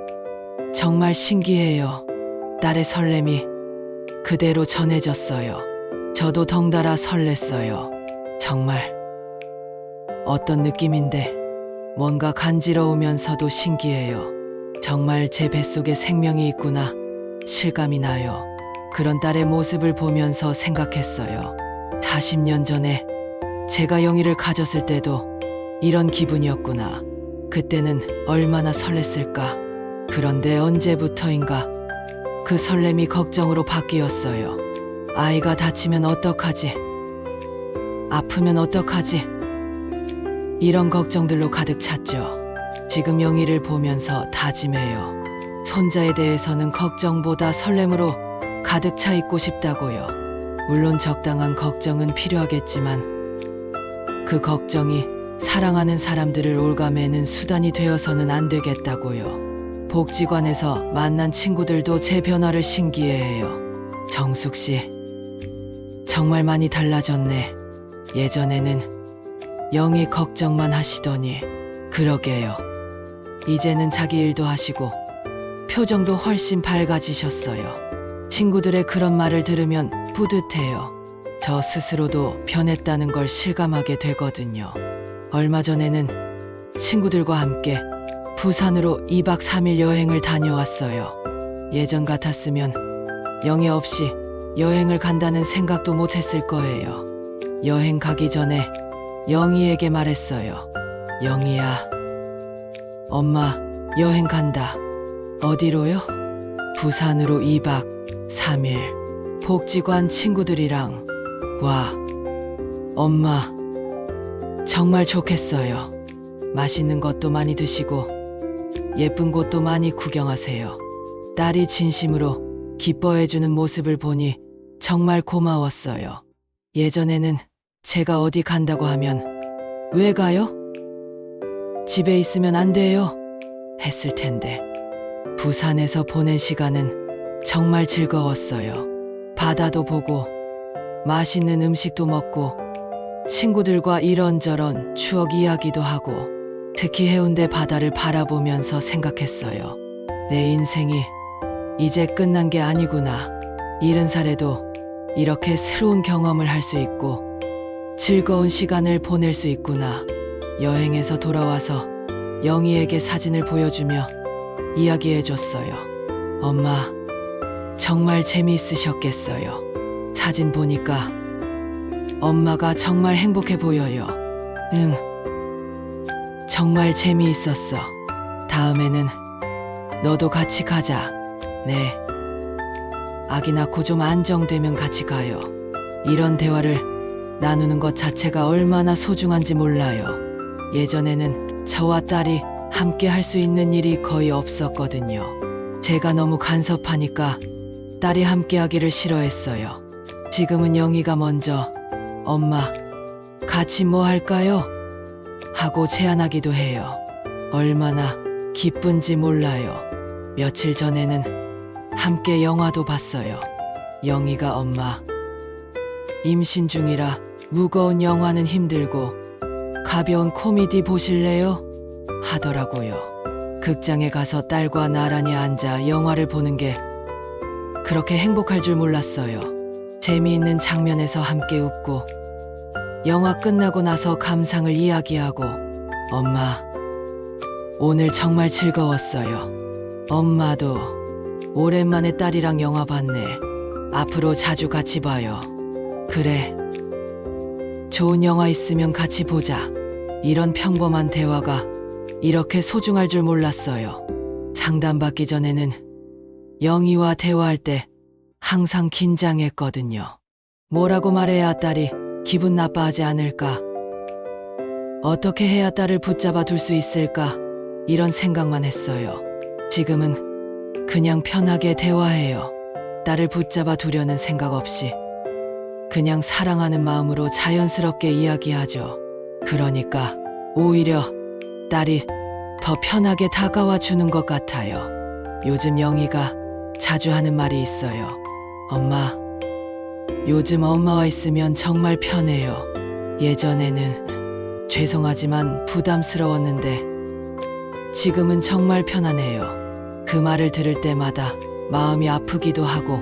정말 신기해요. 딸의 설렘이 그대로 전해졌어요. 저도 덩달아 설렜어요. 정말 어떤 느낌인데 뭔가 간지러우면서도 신기해요. 정말 제 뱃속에 생명이 있구나 실감이 나요. 그런 딸의 모습을 보면서 생각했어요. 40년 전에 제가 영희를 가졌을 때도 이런 기분이었구나. 그때는 얼마나 설렜을까. 그런데 언제부터인가 그 설렘이 걱정으로 바뀌었어요. 아이가 다치면 어떡하지? 아프면 어떡하지? 이런 걱정들로 가득 찼죠. 지금 영희를 보면서 다짐해요. 손자에 대해서는 걱정보다 설렘으로 가득 차 있고 싶다고요. 물론 적당한 걱정은 필요하겠지만 그 걱정이 사랑하는 사람들을 올가매는 수단이 되어서는 안 되겠다고요. 복지관에서 만난 친구들도 제 변화를 신기해해요. 정숙 씨, 정말 많이 달라졌네. 예전에는 영희 걱정만 하시더니. 그러게요. 이제는 자기 일도 하시고 표정도 훨씬 밝아지셨어요. 친구들의 그런 말을 들으면 뿌듯해요. 저 스스로도 변했다는 걸 실감하게 되거든요. 얼마 전에는 친구들과 함께 부산으로 2박 3일 여행을 다녀왔어요. 예전 같았으면 영희 없이 여행을 간다는 생각도 못 했을 거예요. 여행 가기 전에 영희에게 말했어요. 영희야, 엄마 여행 간다. 어디로요? 부산으로 2박 3일. 복지관 친구들이랑. 와, 엄마 정말 좋겠어요. 맛있는 것도 많이 드시고 예쁜 곳도 많이 구경하세요. 딸이 진심으로 기뻐해주는 모습을 보니 정말 고마웠어요. 예전에는 제가 어디 간다고 하면 왜 가요? 집에 있으면 안 돼요? 했을 텐데 부산에서 보낸 시간은 정말 즐거웠어요. 바다도 보고 맛있는 음식도 먹고 친구들과 이런저런 추억 이야기도 하고 특히 해운대 바다를 바라보면서 생각했어요. 내 인생이 이제 끝난 게 아니구나. 70살에도 이렇게 새로운 경험을 할 수 있고 즐거운 시간을 보낼 수 있구나. 여행에서 돌아와서 영희에게 사진을 보여주며 이야기해줬어요. 엄마, 정말 재미있으셨겠어요. 사진 보니까 엄마가 정말 행복해 보여요. 응, 정말 재미있었어. 다음에는 너도 같이 가자. 네. 아기 낳고 좀 안정되면 같이 가요. 이런 대화를 나누는 것 자체가 얼마나 소중한지 몰라요. 예전에는 저와 딸이 함께 할 수 있는 일이 거의 없었거든요. 제가 너무 간섭하니까 딸이 함께 하기를 싫어했어요. 지금은 영희가 먼저 엄마, 같이 뭐 할까요? 하고 제안하기도 해요. 얼마나 기쁜지 몰라요. 며칠 전에는 함께 영화도 봤어요. 영희가 엄마, 임신 중이라 무거운 영화는 힘들고 가벼운 코미디 보실래요? 하더라고요. 극장에 가서 딸과 나란히 앉아 영화를 보는 게 그렇게 행복할 줄 몰랐어요. 재미있는 장면에서 함께 웃고 영화 끝나고 나서 감상을 이야기하고 엄마, 오늘 정말 즐거웠어요. 엄마도 오랜만에 딸이랑 영화 봤네. 앞으로 자주 같이 봐요. 그래. 좋은 영화 있으면 같이 보자. 이런 평범한 대화가 이렇게 소중할 줄 몰랐어요. 상담받기 전에는 영희와 대화할 때 항상 긴장했거든요. 뭐라고 말해야 딸이 기분 나빠하지 않을까? 어떻게 해야 딸을 붙잡아 둘 수 있을까? 이런 생각만 했어요. 지금은 그냥 편하게 대화해요. 딸을 붙잡아 두려는 생각 없이 그냥 사랑하는 마음으로 자연스럽게 이야기하죠. 그러니까 오히려 딸이 더 편하게 다가와 주는 것 같아요. 요즘 영희가 자주 하는 말이 있어요. 엄마, 요즘 엄마와 있으면 정말 편해요. 예전에는 죄송하지만 부담스러웠는데 지금은 정말 편하네요. 그 말을 들을 때마다 마음이 아프기도 하고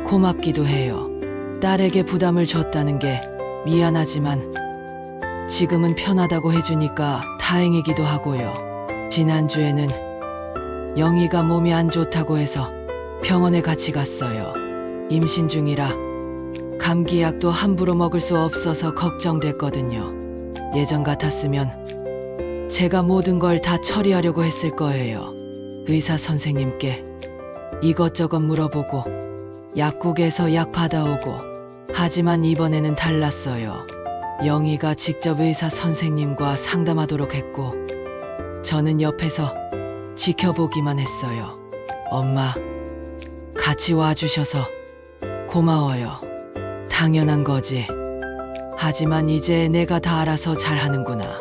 고맙기도 해요. 딸에게 부담을 줬다는 게 미안하지만 지금은 편하다고 해주니까 다행이기도 하고요. 지난주에는 영희가 몸이 안 좋다고 해서 병원에 같이 갔어요. 임신 중이라 감기약도 함부로 먹을 수 없어서 걱정됐거든요. 예전 같았으면 제가 모든 걸 다 처리하려고 했을 거예요. 의사 선생님께 이것저것 물어보고 약국에서 약 받아오고. 하지만 이번에는 달랐어요. 영희가 직접 의사 선생님과 상담하도록 했고 저는 옆에서 지켜보기만 했어요. 엄마, 같이 와주셔서 고마워요. 당연한 거지. 하지만 이제 내가 다 알아서 잘하는구나.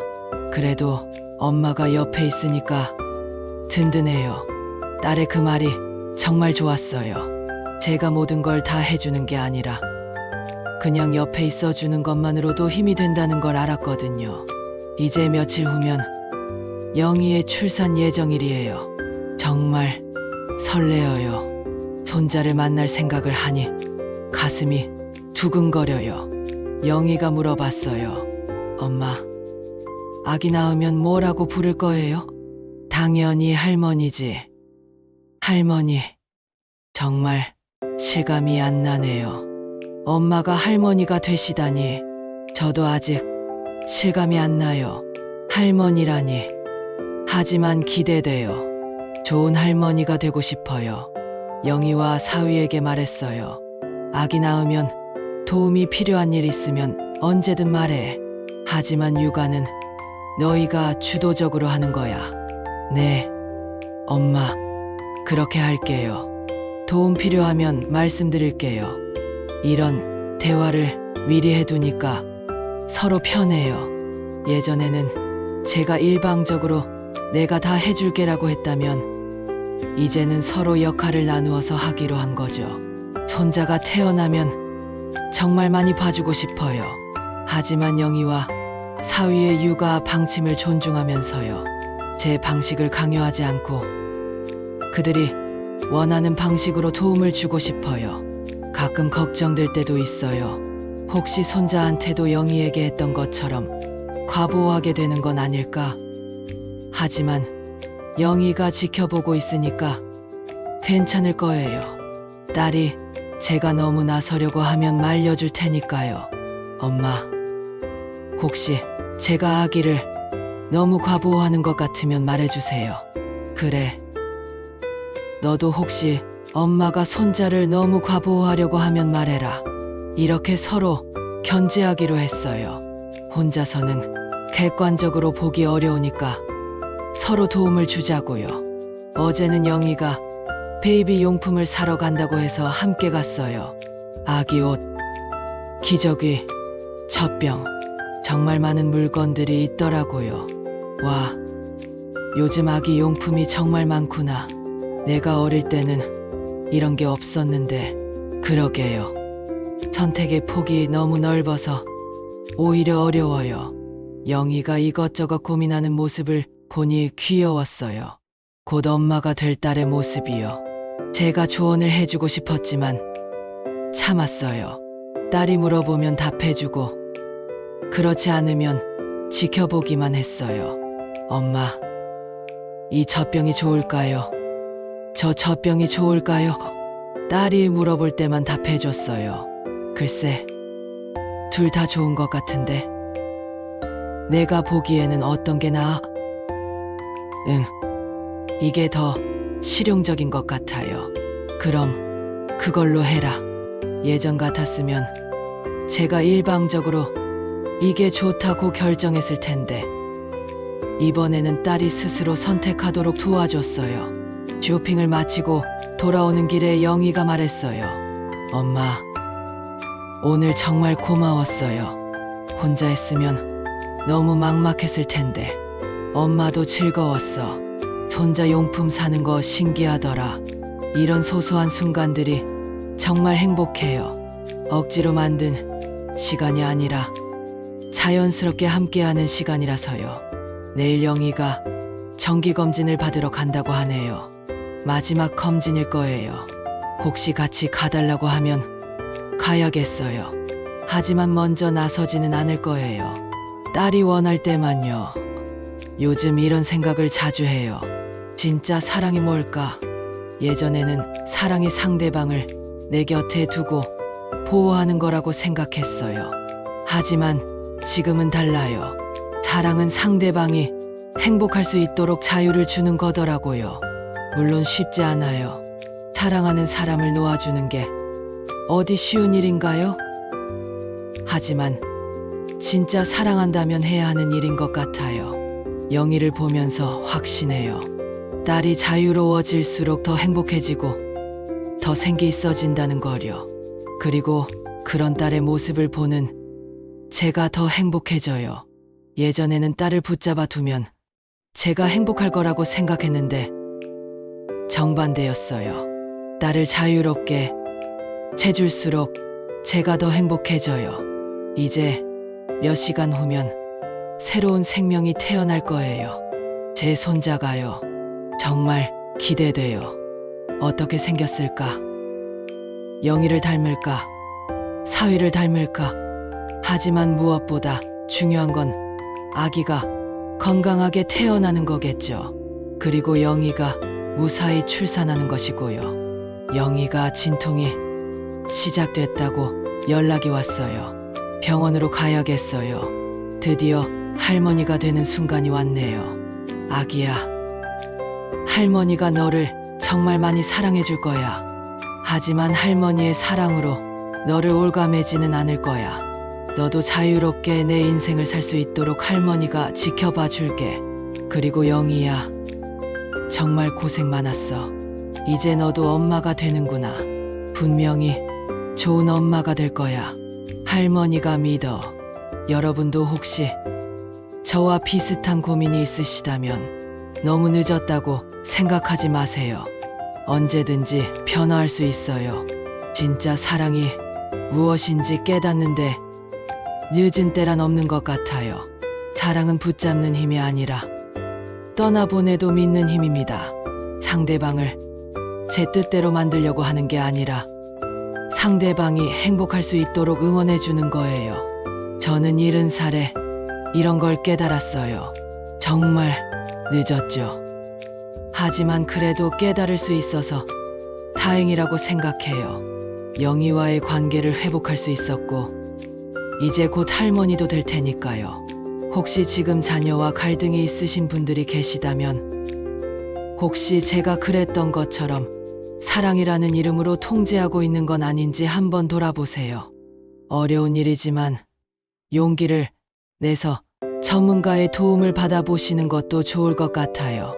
그래도 엄마가 옆에 있으니까 든든해요. 딸의 그 말이 정말 좋았어요. 제가 모든 걸 다 해주는 게 아니라 그냥 옆에 있어주는 것만으로도 힘이 된다는 걸 알았거든요. 이제 며칠 후면 영희의 출산 예정일이에요. 정말 설레어요. 손자를 만날 생각을 하니 가슴이 두근거려요. 영희가 물어봤어요. 엄마, 아기 낳으면 뭐라고 부를 거예요? 당연히 할머니지. 할머니. 정말 실감이 안 나네요. 엄마가 할머니가 되시다니 저도 아직 실감이 안 나요. 할머니라니. 하지만 기대돼요. 좋은 할머니가 되고 싶어요. 영희와 사위에게 말했어요. 아기 낳으면 도움이 필요한 일 있으면 언제든 말해. 하지만 육아는 너희가 주도적으로 하는 거야. 네, 엄마. 그렇게 할게요. 도움 필요하면 말씀드릴게요. 이런 대화를 미리 해두니까 서로 편해요. 예전에는 제가 일방적으로 내가 다 해줄게라고 했다면 이제는 서로 역할을 나누어서 하기로 한 거죠. 손자가 태어나면 정말 많이 봐주고 싶어요. 하지만 영희와 사위의 육아 방침을 존중하면서요. 제 방식을 강요하지 않고 그들이 원하는 방식으로 도움을 주고 싶어요. 가끔 걱정될 때도 있어요. 혹시 손자한테도 영희에게 했던 것처럼 과보호하게 되는 건 아닐까? 하지만 영희가 지켜보고 있으니까 괜찮을 거예요. 딸이 제가 너무 나서려고 하면 말려줄 테니까요. 엄마, 혹시 제가 아기를 너무 과보호하는 것 같으면 말해주세요. 그래. 너도 혹시 엄마가 손자를 너무 과보호하려고 하면 말해라. 이렇게 서로 견제하기로 했어요. 혼자서는 객관적으로 보기 어려우니까 서로 도움을 주자고요. 어제는 영희가 베이비 용품을 사러 간다고 해서 함께 갔어요. 아기 옷, 기저귀, 젖병, 정말 많은 물건들이 있더라고요. 와, 요즘 아기 용품이 정말 많구나. 내가 어릴 때는 이런 게 없었는데. 그러게요. 선택의 폭이 너무 넓어서 오히려 어려워요. 영희가 이것저것 고민하는 모습을 보니 귀여웠어요. 곧 엄마가 될 딸의 모습이요. 제가 조언을 해주고 싶었지만 참았어요. 딸이 물어보면 답해주고 그렇지 않으면 지켜보기만 했어요. 엄마, 이 젖병이 좋을까요? 저 젖병이 좋을까요? 딸이 물어볼 때만 답해줬어요. 글쎄, 둘 다 좋은 것 같은데. 내가 보기에는 어떤 게 나아? 이게 더 실용적인 것 같아요. 그럼 그걸로 해라. 예전 같았으면 제가 일방적으로 이게 좋다고 결정했을 텐데 이번에는 딸이 스스로 선택하도록 도와줬어요. 쇼핑을 마치고 돌아오는 길에 영희가 말했어요. 엄마, 오늘 정말 고마웠어요. 혼자 했으면 너무 막막했을 텐데 엄마도 즐거웠어. 손자 용품 사는 거 신기하더라. 이런 소소한 순간들이 정말 행복해요. 억지로 만든 시간이 아니라 자연스럽게 함께하는 시간이라서요. 내일 영희가 정기검진을 받으러 간다고 하네요. 마지막 검진일 거예요. 혹시 같이 가달라고 하면 가야겠어요. 하지만 먼저 나서지는 않을 거예요. 딸이 원할 때만요. 요즘 이런 생각을 자주 해요. 진짜 사랑이 뭘까? 예전에는 사랑이 상대방을 내 곁에 두고 보호하는 거라고 생각했어요. 하지만 지금은 달라요. 사랑은 상대방이 행복할 수 있도록 자유를 주는 거더라고요. 물론 쉽지 않아요. 사랑하는 사람을 놓아주는 게 어디 쉬운 일인가요? 하지만 진짜 사랑한다면 해야 하는 일인 것 같아요. 영희를 보면서 확신해요. 딸이 자유로워질수록 더 행복해지고 더 생기 있어진다는 거려. 그리고 그런 딸의 모습을 보는 제가 더 행복해져요. 예전에는 딸을 붙잡아 두면 제가 행복할 거라고 생각했는데 정반대였어요. 딸을 자유롭게 해줄수록 제가 더 행복해져요. 이제 몇 시간 후면 새로운 생명이 태어날 거예요. 제 손자가요. 정말 기대돼요. 어떻게 생겼을까? 영희를 닮을까? 사위를 닮을까? 하지만 무엇보다 중요한 건 아기가 건강하게 태어나는 거겠죠. 그리고 영희가 무사히 출산하는 것이고요. 영희가 진통이 시작됐다고 연락이 왔어요. 병원으로 가야겠어요. 드디어 할머니가 되는 순간이 왔네요. 아기야, 할머니가 너를 정말 많이 사랑해 줄 거야. 하지만 할머니의 사랑으로 너를 올가매지는 않을 거야. 너도 자유롭게 내 인생을 살 수 있도록 할머니가 지켜봐 줄게. 그리고 영희야, 정말 고생 많았어. 이제 너도 엄마가 되는구나. 분명히 좋은 엄마가 될 거야. 할머니가 믿어. 여러분도 혹시 저와 비슷한 고민이 있으시다면 너무 늦었다고 생각하지 마세요. 언제든지 변화할 수 있어요. 진짜 사랑이 무엇인지 깨닫는데 늦은 때란 없는 것 같아요. 사랑은 붙잡는 힘이 아니라 떠나보내도 믿는 힘입니다. 상대방을 제 뜻대로 만들려고 하는 게 아니라 상대방이 행복할 수 있도록 응원해 주는 거예요. 저는 70살에 이런 걸 깨달았어요. 정말 늦었죠. 하지만 그래도 깨달을 수 있어서 다행이라고 생각해요. 영희와의 관계를 회복할 수 있었고 이제 곧 할머니도 될 테니까요. 혹시 지금 자녀와 갈등이 있으신 분들이 계시다면 혹시 제가 그랬던 것처럼 사랑이라는 이름으로 통제하고 있는 건 아닌지 한번 돌아보세요. 어려운 일이지만 용기를 내서 전문가의 도움을 받아보시는 것도 좋을 것 같아요.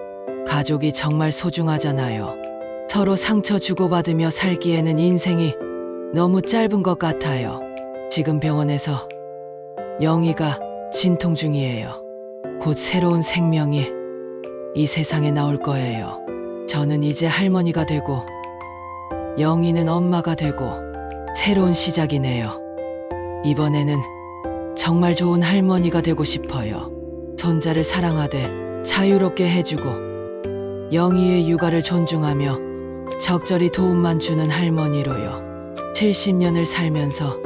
가족이 정말 소중하잖아요. 서로 상처 주고받으며 살기에는 인생이 너무 짧은 것 같아요. 지금 병원에서 영희가 진통 중이에요. 곧 새로운 생명이 이 세상에 나올 거예요. 저는 이제 할머니가 되고 영희는 엄마가 되고 새로운 시작이네요. 이번에는 정말 좋은 할머니가 되고 싶어요. 손자를 사랑하되 자유롭게 해주고 영희의 육아를 존중하며 적절히 도움만 주는 할머니로요. 70년을 살면서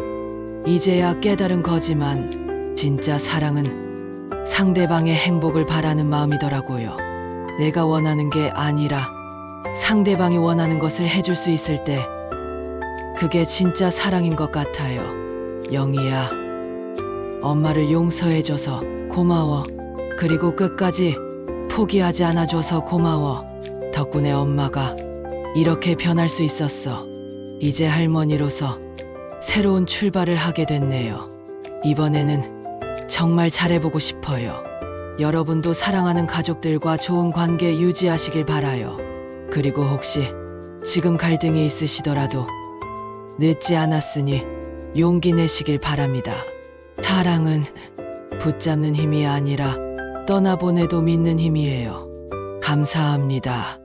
이제야 깨달은 거지만 진짜 사랑은 상대방의 행복을 바라는 마음이더라고요. 내가 원하는 게 아니라 상대방이 원하는 것을 해줄 수 있을 때 그게 진짜 사랑인 것 같아요. 영희야, 엄마를 용서해줘서 고마워. 그리고 끝까지 포기하지 않아줘서 고마워. 덕분에 엄마가 이렇게 변할 수 있었어. 이제 할머니로서 새로운 출발을 하게 됐네요. 이번에는 정말 잘해보고 싶어요. 여러분도 사랑하는 가족들과 좋은 관계 유지하시길 바라요. 그리고 혹시 지금 갈등이 있으시더라도 늦지 않았으니 용기 내시길 바랍니다. 사랑은 붙잡는 힘이 아니라 떠나보내도 믿는 힘이에요. 감사합니다.